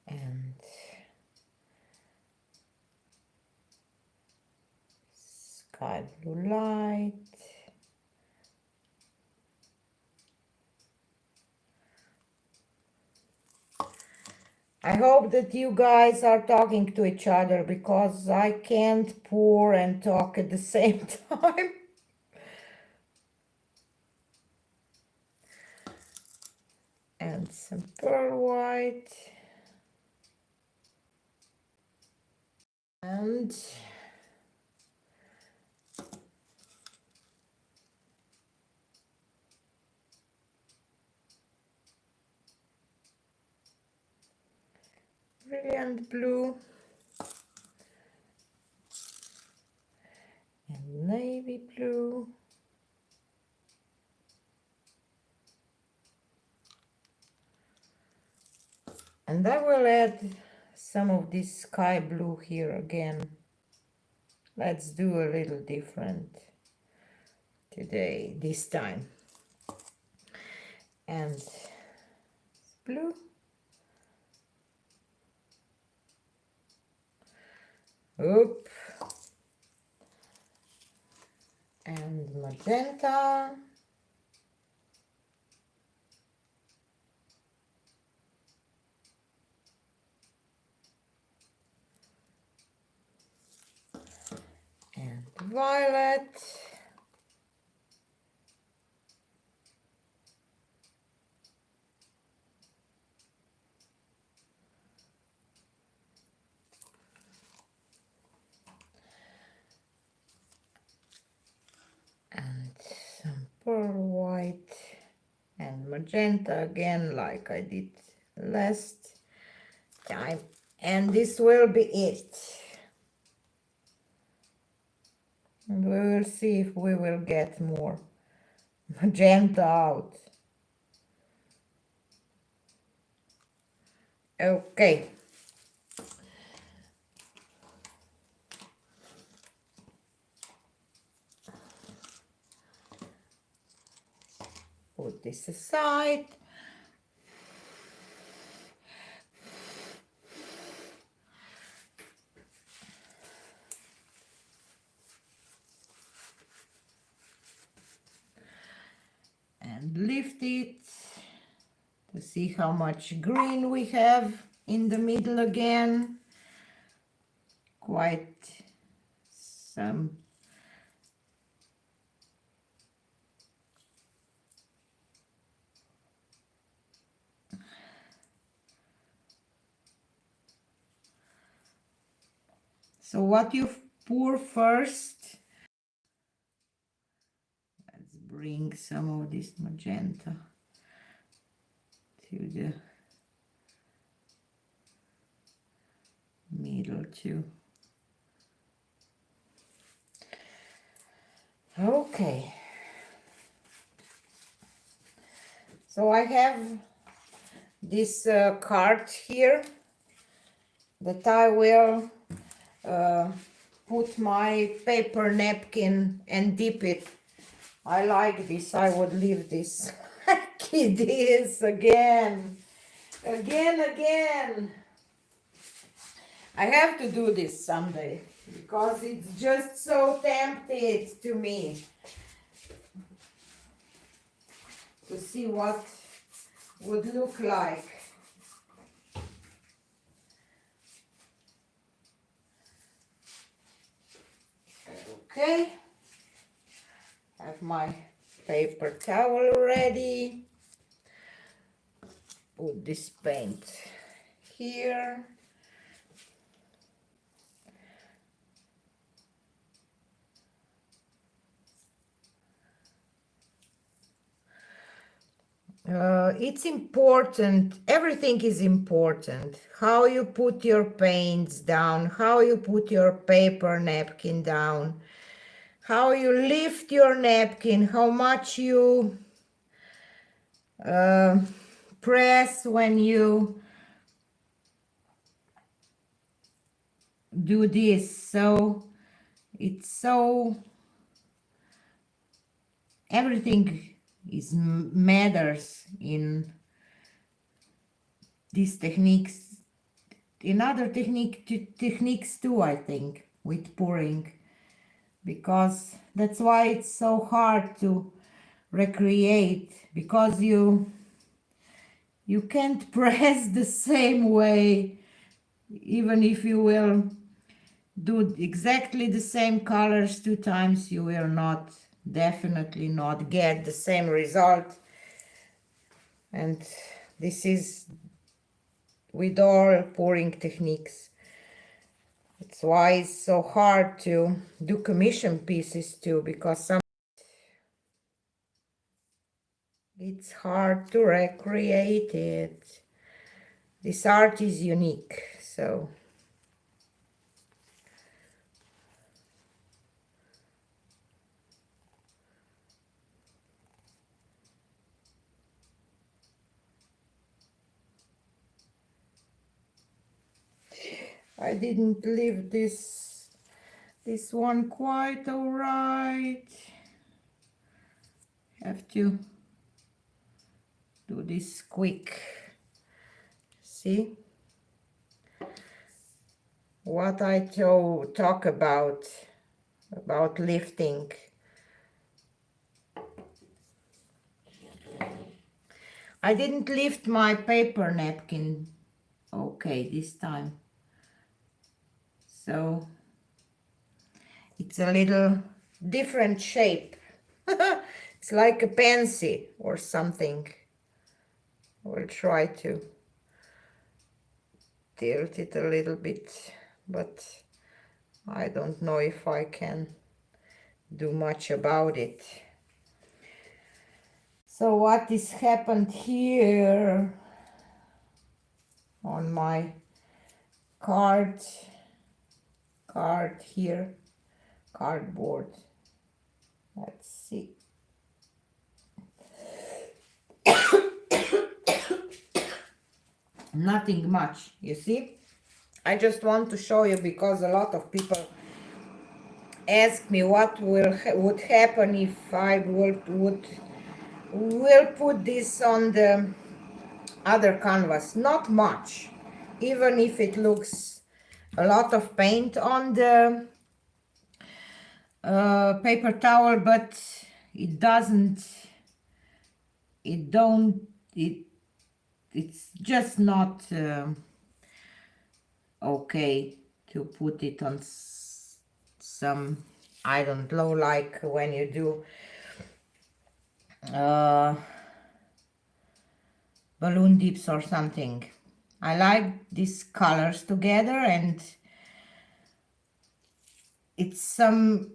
And sky blue light. I hope that you guys are talking to each other because I can't pour and talk at the same time. And some pearl white. And brilliant blue. And navy blue. And I will add some of this sky blue here again. Let's do a little different today, this time. And blue. Oop. And magenta. And violet. And some pearl white and magenta again, like I did last time. And this will be it. And we will see if we will get more magenta out. Okay. Put this aside. And lift it to see how much green we have in the middle again. Quite some. So what you pour first, let's bring some of this magenta to the middle too. Okay. So I have this card here that I will put my paper napkin and dip it. I like this. I would leave this like it is again. I have to do this someday because it's just so tempted to me to see what would look like. Okay, have my paper towel ready. Put this paint here. It's important, everything is important. How you put your paints down, how you put your paper napkin down, how you lift your napkin, how much you press when you do this. So it's so, everything is matters in these techniques, in other techniques too, I think, with pouring, because that's why it's so hard to recreate, because you can't press the same way, even if you will do exactly the same colors 2 times, you will not, definitely not get the same result. And this is with all pouring techniques. It's why it's so hard to do commission pieces too, because it's hard to recreate it. This art is unique, so I didn't leave this one quite all right. Have to do this quick. See what I talk about lifting. I didn't lift my paper napkin okay this time, so it's a little different shape. It's like a pansy or something. We'll try to tilt it a little bit, but I don't know if I can do much about it. So what is happened here on my card here, cardboard? Let's see. Nothing much, you see. I just want to show you because a lot of people ask me what would happen if I will put this on the other canvas. Not much, even if it looks a lot of paint on the paper towel, but it doesn't, it don't, it's just not okay to put it on some, I don't know, like when you do balloon dips or something. I like these colors together, and it's some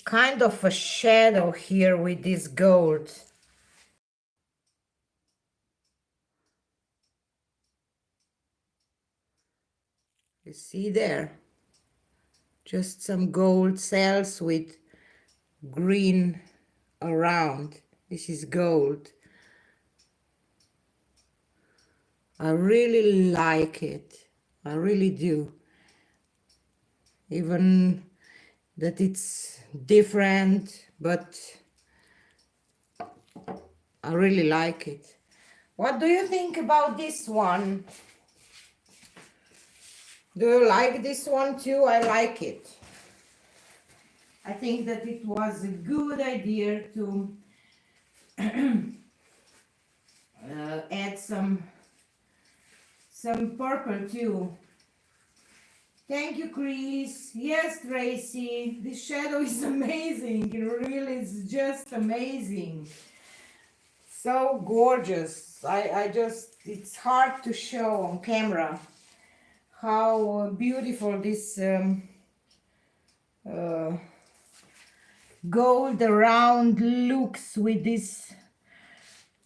kind of a shadow here with this gold. You see there? Just some gold cells with green around. This is gold. I really like it. I really do. Even that it's different, but I really like it. What do you think about this one? Do you like this one too? I like it. I think that it was a good idea to add some purple too. Thank you, Chris. Yes, Tracy. This shadow is amazing. It really is just amazing. So gorgeous. I just, it's hard to show on camera how beautiful this gold around looks with this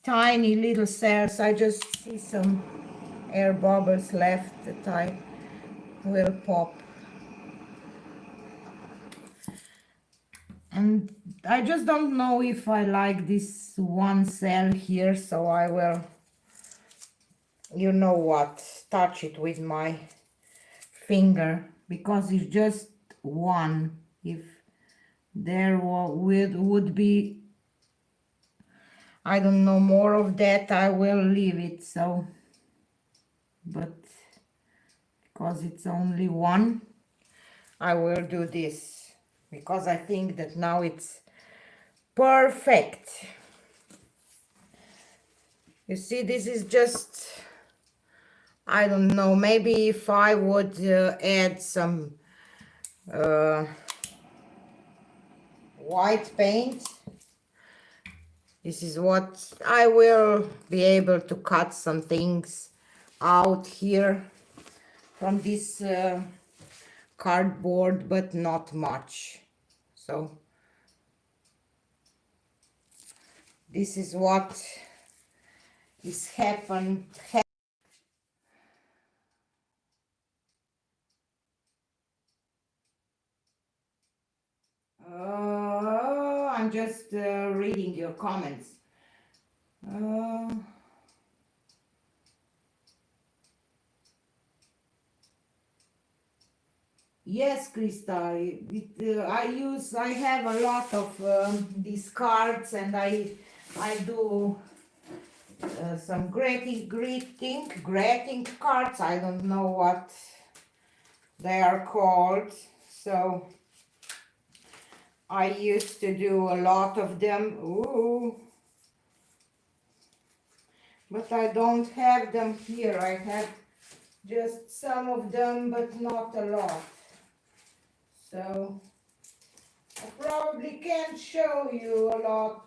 tiny little cells. I just see some air bubbles left that I will pop. And I just don't know if I like this one cell here, so I will, you know what, touch it with my finger, because it's just one. If there would be, I don't know, more of that, I will leave it. So, but because it's only one, I will do this, because I think that now it's perfect. You see, this is just, I don't know, maybe if I would add some white paint, this is what I will be able to cut some things out here from this cardboard, but not much. So this is what is happened. I'm just reading your comments. Yes, Krista, I have a lot of these cards, and I do some greeting cards. I don't know what they are called. So I used to do a lot of them. Ooh. But I don't have them here. I have just some of them, but not a lot. So I probably can't show you a lot.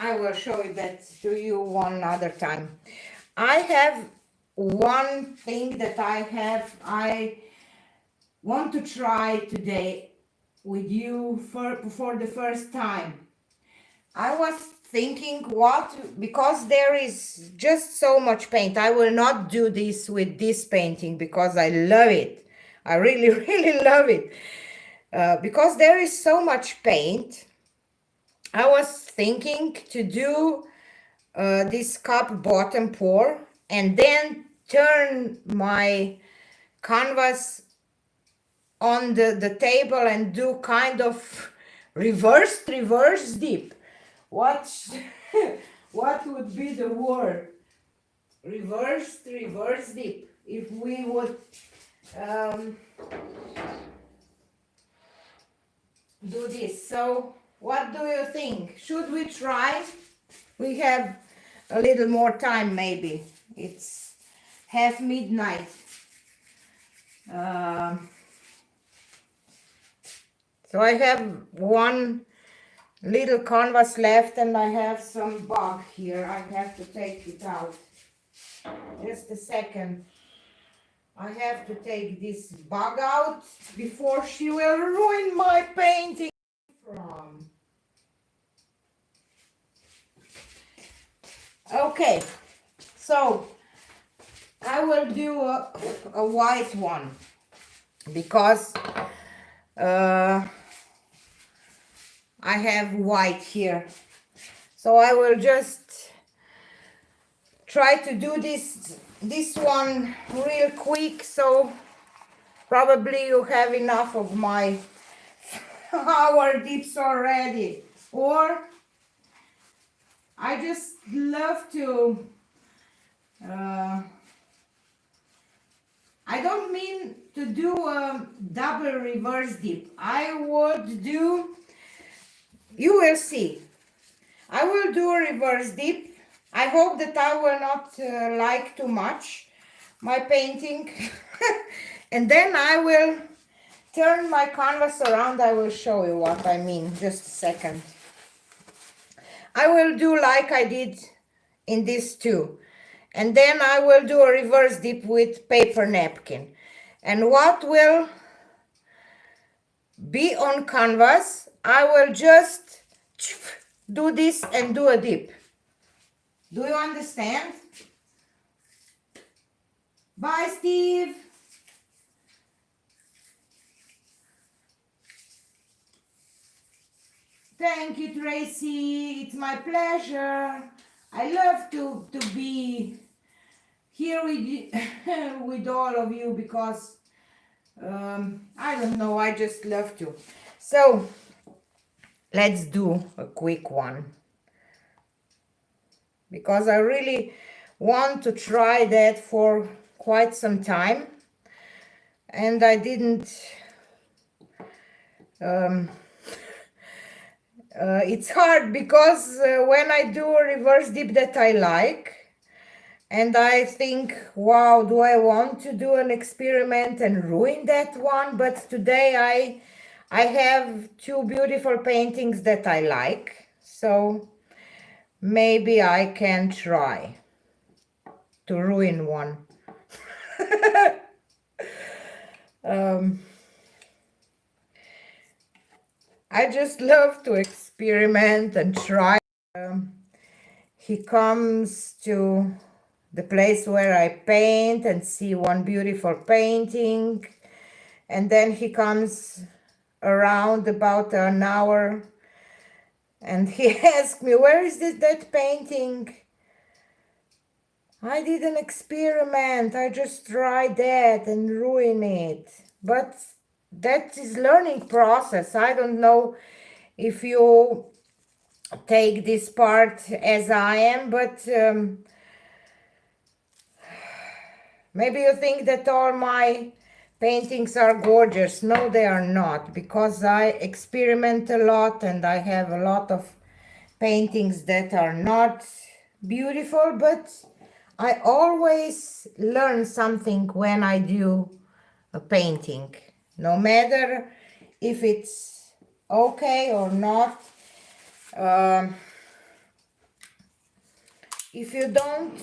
I will show you that to you one other time. I have one thing that I want to try today with you for the first time. I was thinking because there is just so much paint. I will not do this with this painting because I love it. I really, really love it. Because there is so much paint, I was thinking to do this cup bottom pour and then turn my canvas on the table and do kind of reverse dip. What what would be the word? Reverse dip. If we would do this. So what do you think? Should we try? We have a little more time maybe. It's half midnight. So I have one little canvas left and I have some bug here. I have to take it out. Just a second. I have to take this bug out before she will ruin my painting. Okay, so I will do a white one because I have white here. So I will just try to do this one real quick, so probably you have enough of my our dips already. Or I just love to I don't mean to do a double reverse dip. I would do, you will see, I will do a reverse dip. I hope that I will not like too much my painting. And then I will turn my canvas around. I will show you what I mean. Just a second. I will do like I did in this too. And then I will do a reverse dip with paper napkin. And what will be on canvas, I will just do this and do a dip. Do you understand? Bye, Steve. Thank you, Tracy. It's my pleasure. I love to be here with with all of you because I don't know, I just love to. So let's do a quick one because I really want to try that for quite some time and I didn't it's hard because when I do a reverse dip that I like and I think, wow, do I want to do an experiment and ruin that one? But today I have two beautiful paintings that I like, so maybe I can try to ruin one. I just love to experiment and try. He comes to the place where I paint and see one beautiful painting, and then he comes around about an hour and he asks me, where is that painting? I did an experiment, I just tried that and ruined it. But that is learning process. I don't know if you take this part as I am, but maybe you think that all my paintings are gorgeous. No, they are not, because I experiment a lot and I have a lot of paintings that are not beautiful, but I always learn something when I do a painting, no matter if it's okay or not. If you don't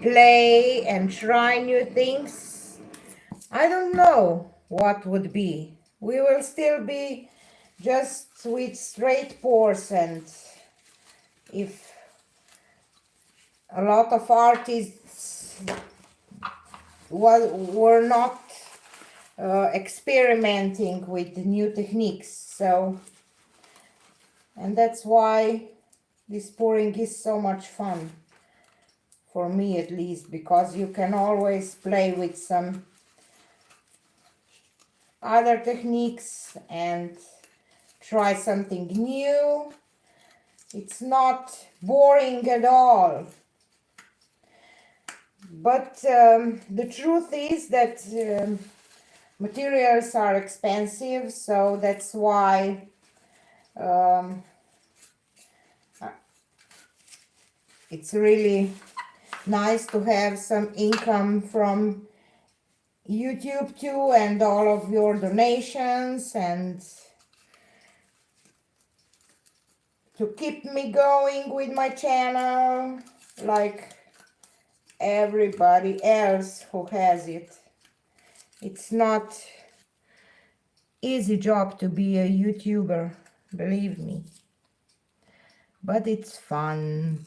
play and try new things. I don't know what would be. We will still be just with straight pours, and if a lot of artists were not experimenting with new techniques. So, and that's why this pouring is so much fun, for me at least, because you can always play with some other techniques and try something new. It's not boring at all. But the truth is that materials are expensive, so that's why it's really nice to have some income from YouTube too, and all of your donations, and to keep me going with my channel like everybody else who has it. It's not easy job to be a YouTuber, believe me, but it's fun.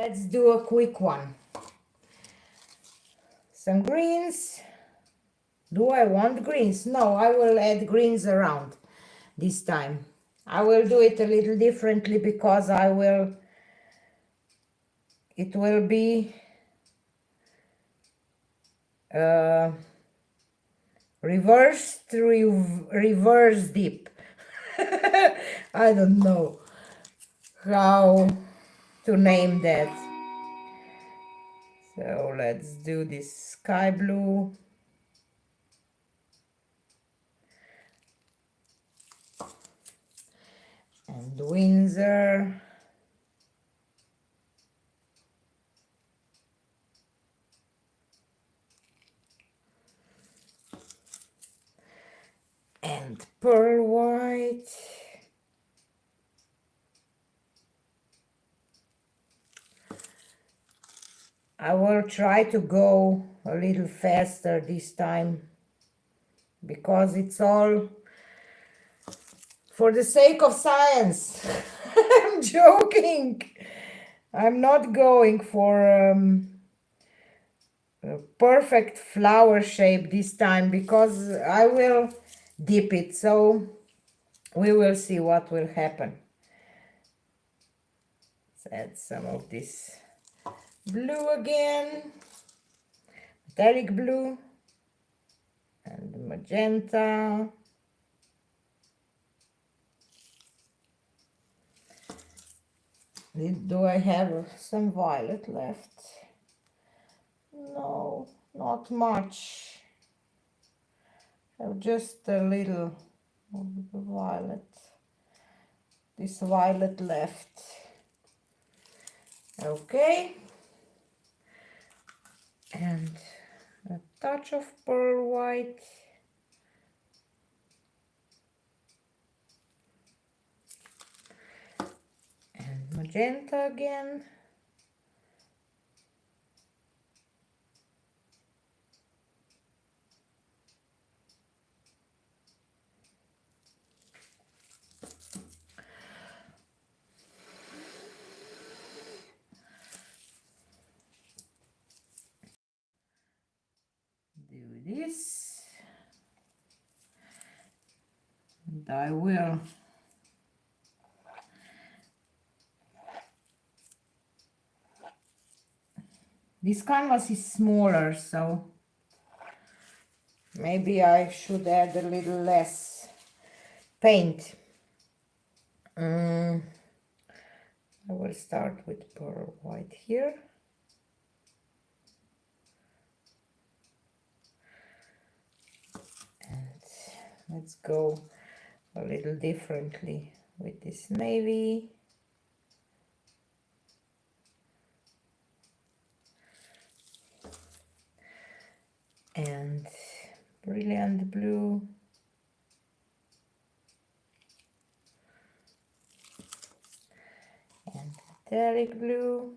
Let's do a quick one. Some greens. Do I want greens? No, I will add greens around this time. I will do it a little differently because it will be reverse dip. I don't know how to name that. So let's do this sky blue. And Windsor. And pearl white. I will try to go a little faster this time, because it's all for the sake of science. I'm joking. I'm not going for a perfect flower shape this time, because I will dip it, so we will see what will happen. Let's add some of this blue again, metallic blue, and magenta. Do I have some violet left? No, not much. I have just a little of the violet. This violet left. Okay. And a touch of pearl white. And magenta again. Do this. And I will this canvas is smaller, so maybe I should add a little less paint. I will start with pearl white here. And let's go a little differently with this navy. And brilliant blue. And metallic blue.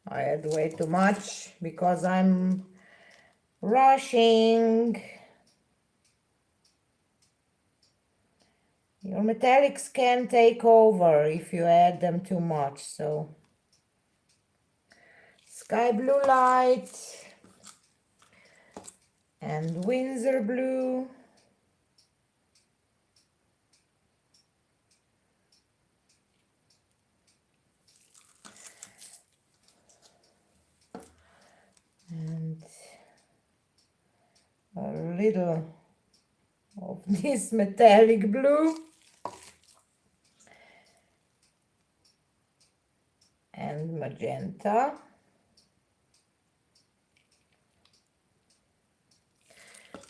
I had way too much because I'm rushing. Your metallics can take over if you add them too much. So sky blue light and Windsor blue. And a little of this metallic blue. And magenta.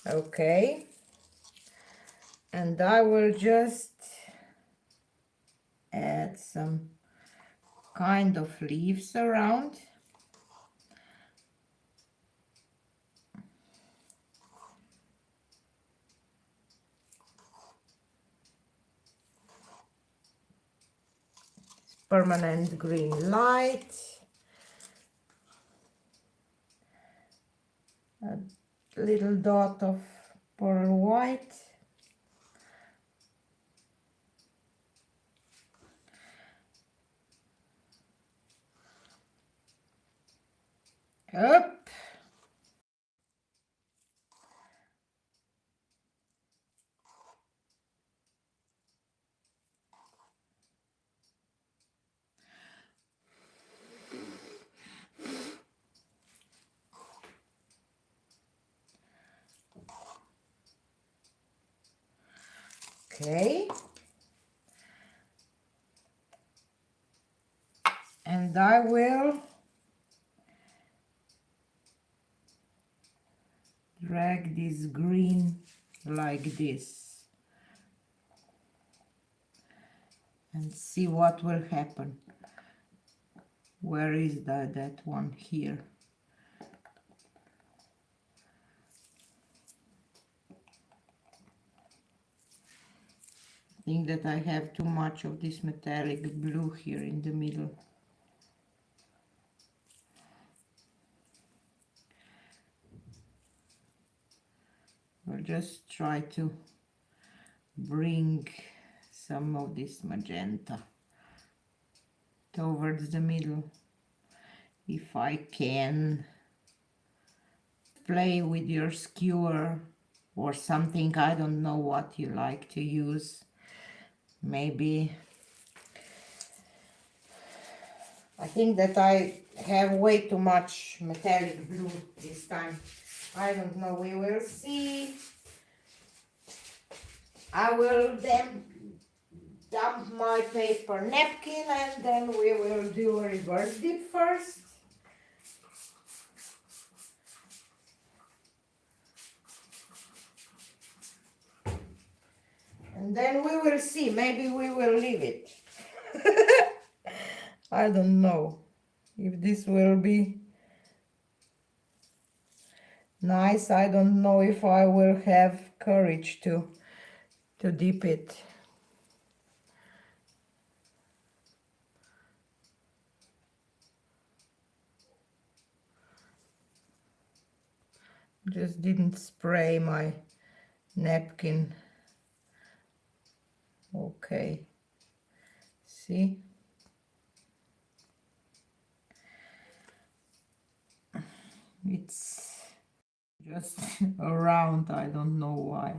Okay. And I will just add some kind of leaves around. Permanent green light. A little dot of pearl white. Up. Okay. And I will drag this green like this and see what will happen. Where is that one here? I think that I have too much of this metallic blue here in the middle. I'll just try to bring some of this magenta towards the middle if I can. Play with your skewer or something. I don't know what you like to use. Maybe I think that I have way too much metallic blue this time. I don't know, we will see. I will then dump my paper napkin and then we will do a reverse dip first. And then we will see, maybe we will leave it. I don't know if this will be nice. I don't know if I will have courage to dip it. Just didn't spray my napkin. Okay, see? It's just around, I don't know why.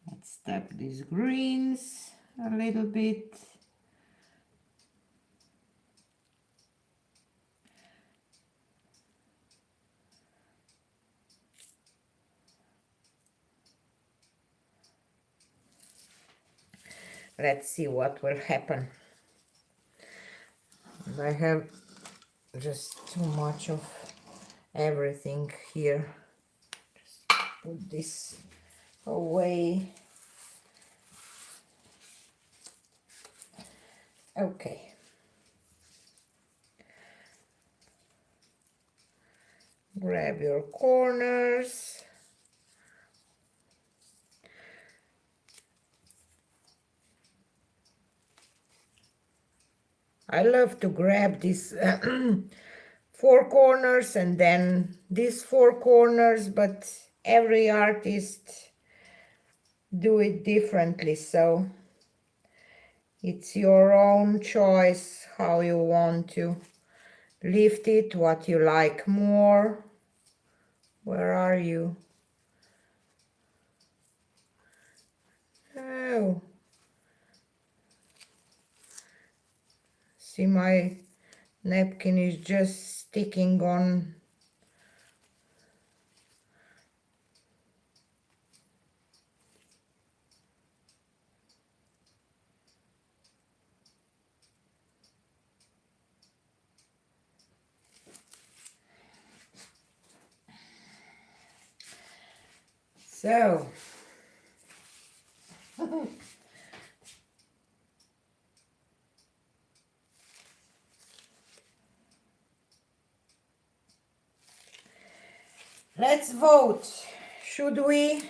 Let's tap these greens a little bit. Let's see what will happen. And I have just too much of everything here. Just put this away. Okay. Grab your corners. I love to grab these four corners and then these four corners, but every artist do it differently, so it's your own choice how you want to lift it, what you like more. Where are you? Oh, see, my napkin is just sticking on. So let's vote. Should we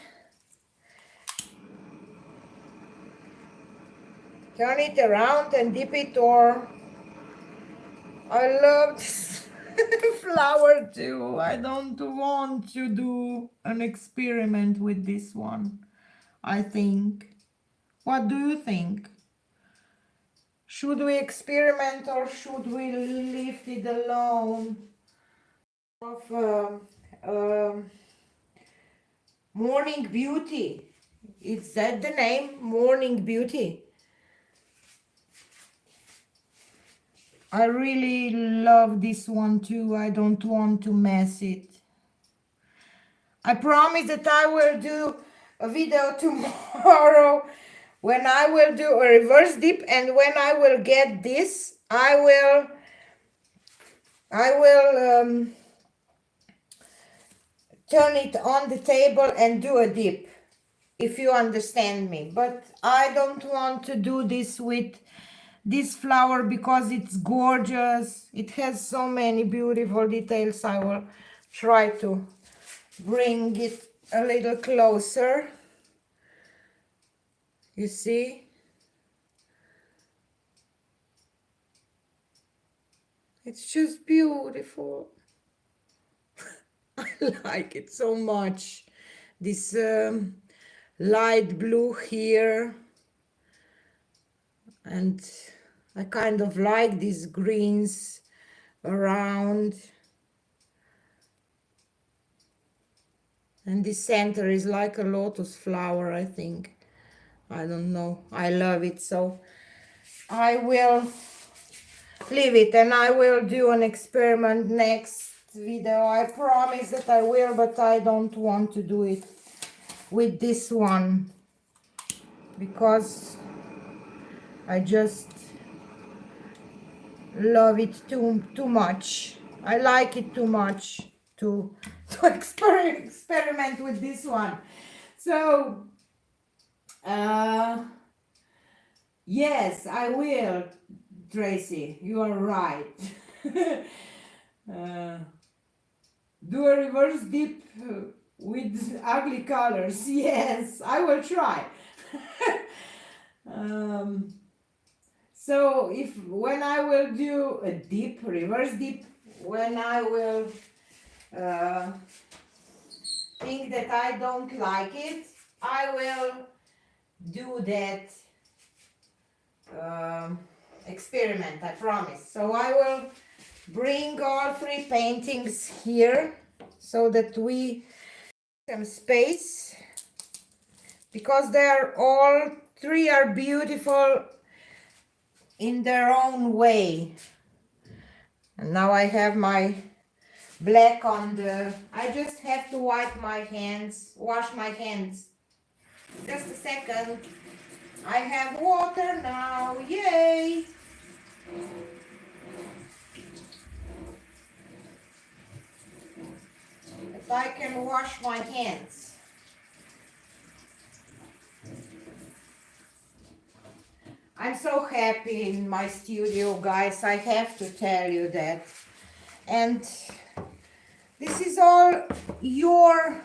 turn it around and dip it, or I love this flower too. I don't want to do an experiment with this one, I think. What do you think? Should we experiment or should we leave it alone? Of Morning Beauty. Is that the name? Morning Beauty. I really love this one too. I don't want to mess it. I promise that I will do a video tomorrow when I will do a reverse dip, and when I will get this, I will turn it on the table and do a dip, if you understand me. But I don't want to do this with this flower because it's gorgeous. It has so many beautiful details. I will try to bring it a little closer. You see? It's just beautiful. I like it so much. This light blue here. And I kind of like these greens around. And the center is like a lotus flower, I think. I don't know. I love it. So I will leave it and I will do an experiment next video. I promise that I will, but I don't want to do it with this one because I just love it too much. I like it too much to experiment with this one. So yes, I will, Tracy, you are right. Do a reverse dip with ugly colors. Yes, I will try. So when I will do a dip, reverse dip, when I will think that I don't like it, I will do that experiment, I promise. So I will bring all three paintings here so that we have some space, because they are all three are beautiful in their own way. And now I have my black on the, I just have to wipe my hands, wash my hands. Just a second. I have water now, yay! But I can wash my hands. I'm so happy in my studio, guys. I have to tell you that. And this is all your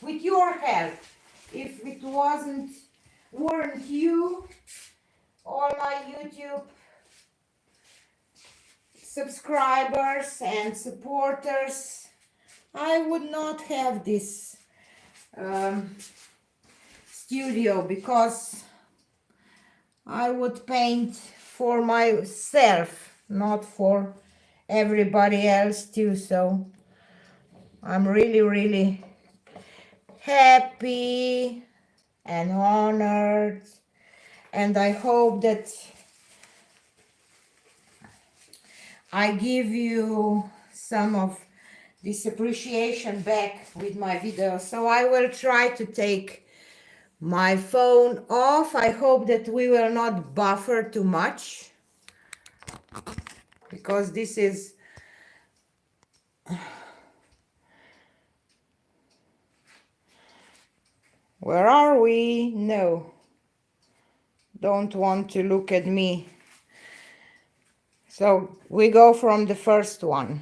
with your help. If it weren't you, YouTube subscribers and supporters, I would not have this studio, because I would paint for myself, not for everybody else too. So I'm really, really happy and honored, and I hope that I give you some of this appreciation back with my video. So I will try to take my phone off. I hope that we will not buffer too much, because this is where are we? No, don't want to look at me. So we go from the first one.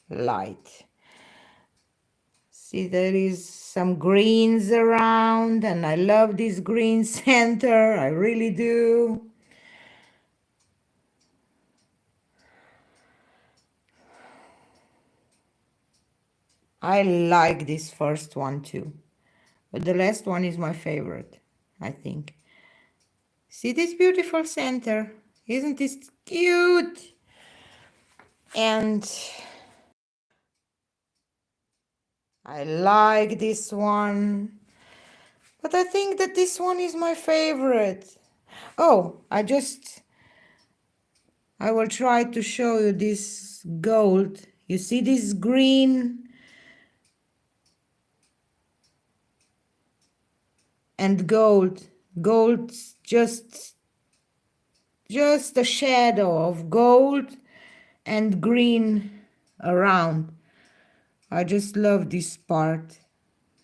Light. See, there is some greens around, and I love this green center. I really do. I like this first one too, but the last one is my favorite, I think. See this beautiful center? Isn't this cute? And I like this one, but I think that this one is my favorite. Oh, I will try to show you this gold. You see this green and gold. Gold's just a shadow of gold and green around. I just love this part.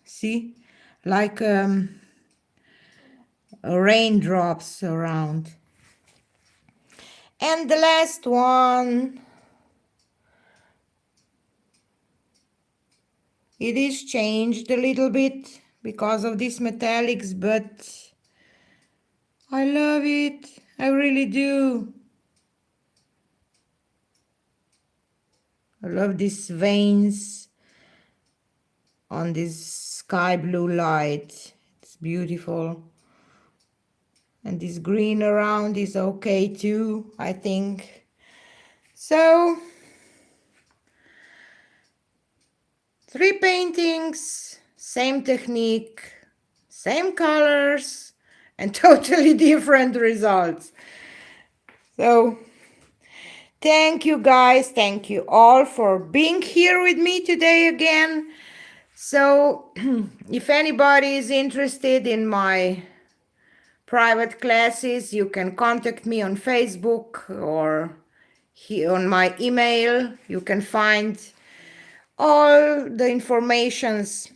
See, like raindrops around. And the last one, it is changed a little bit because of these metallics, but I love it. I really do. I love these veins on this sky blue light. It's beautiful. And this green around is okay too, I think. So 3 paintings, same technique, same colors, and totally different results. So thank you guys, thank you all for being here with me today again. So if anybody is interested in my private classes, you can contact me on Facebook or here on my email. You can find all the informations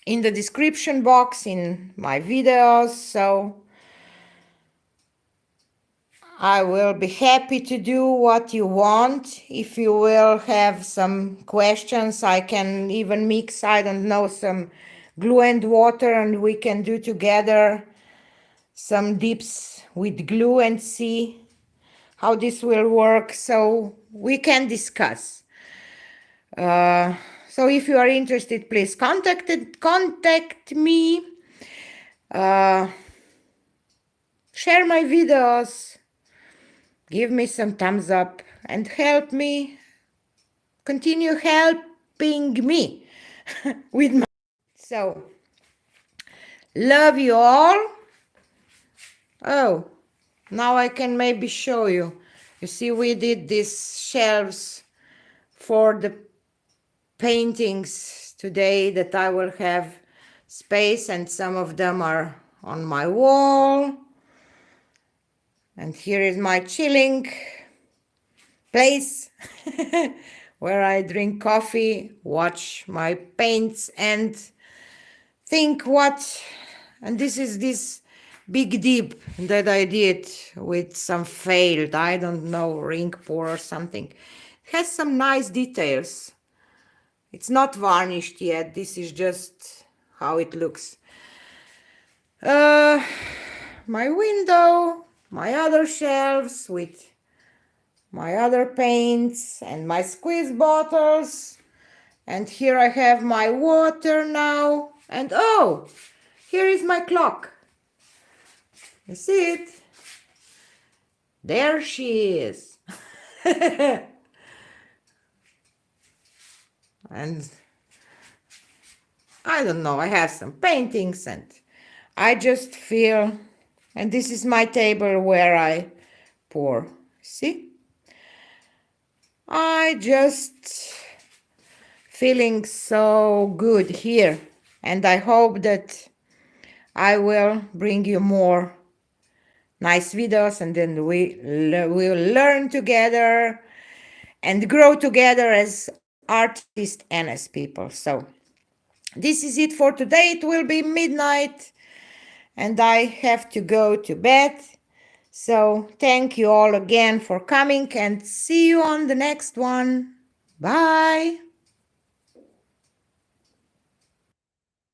in the description box in my videos. So I will be happy to do what you want. If you will have some questions, I can even mix, I don't know, some glue and water, and we can do together some dips with glue and see how this will work, so we can discuss. So if you are interested, please contact me. Share my videos, give me some thumbs up, and help me continue helping me with my. So love you all. Oh, now I can maybe show you. You see, we did these shelves for the paintings today that I will have space, and some of them are on my wall. And here is my chilling place where I drink coffee, watch my paints, and think what. And this is this big dip that I did with some failed, I don't know, ring pour or something. It has some nice details. It's not varnished yet. This is just how it looks. My window, my other shelves with my other paints and my squeeze bottles. And here I have my water now. And oh, here is my clock. You see it? There she is. And I don't know, I have some paintings and I just feel, and this is my table where I pour. See? I just feeling so good here, and I hope that I will bring you more nice videos, and then we'll learn together and grow together as artists and as people. So this is it for today. It will be midnight and I have to go to bed. So thank you all again for coming and see you on the next one. Bye.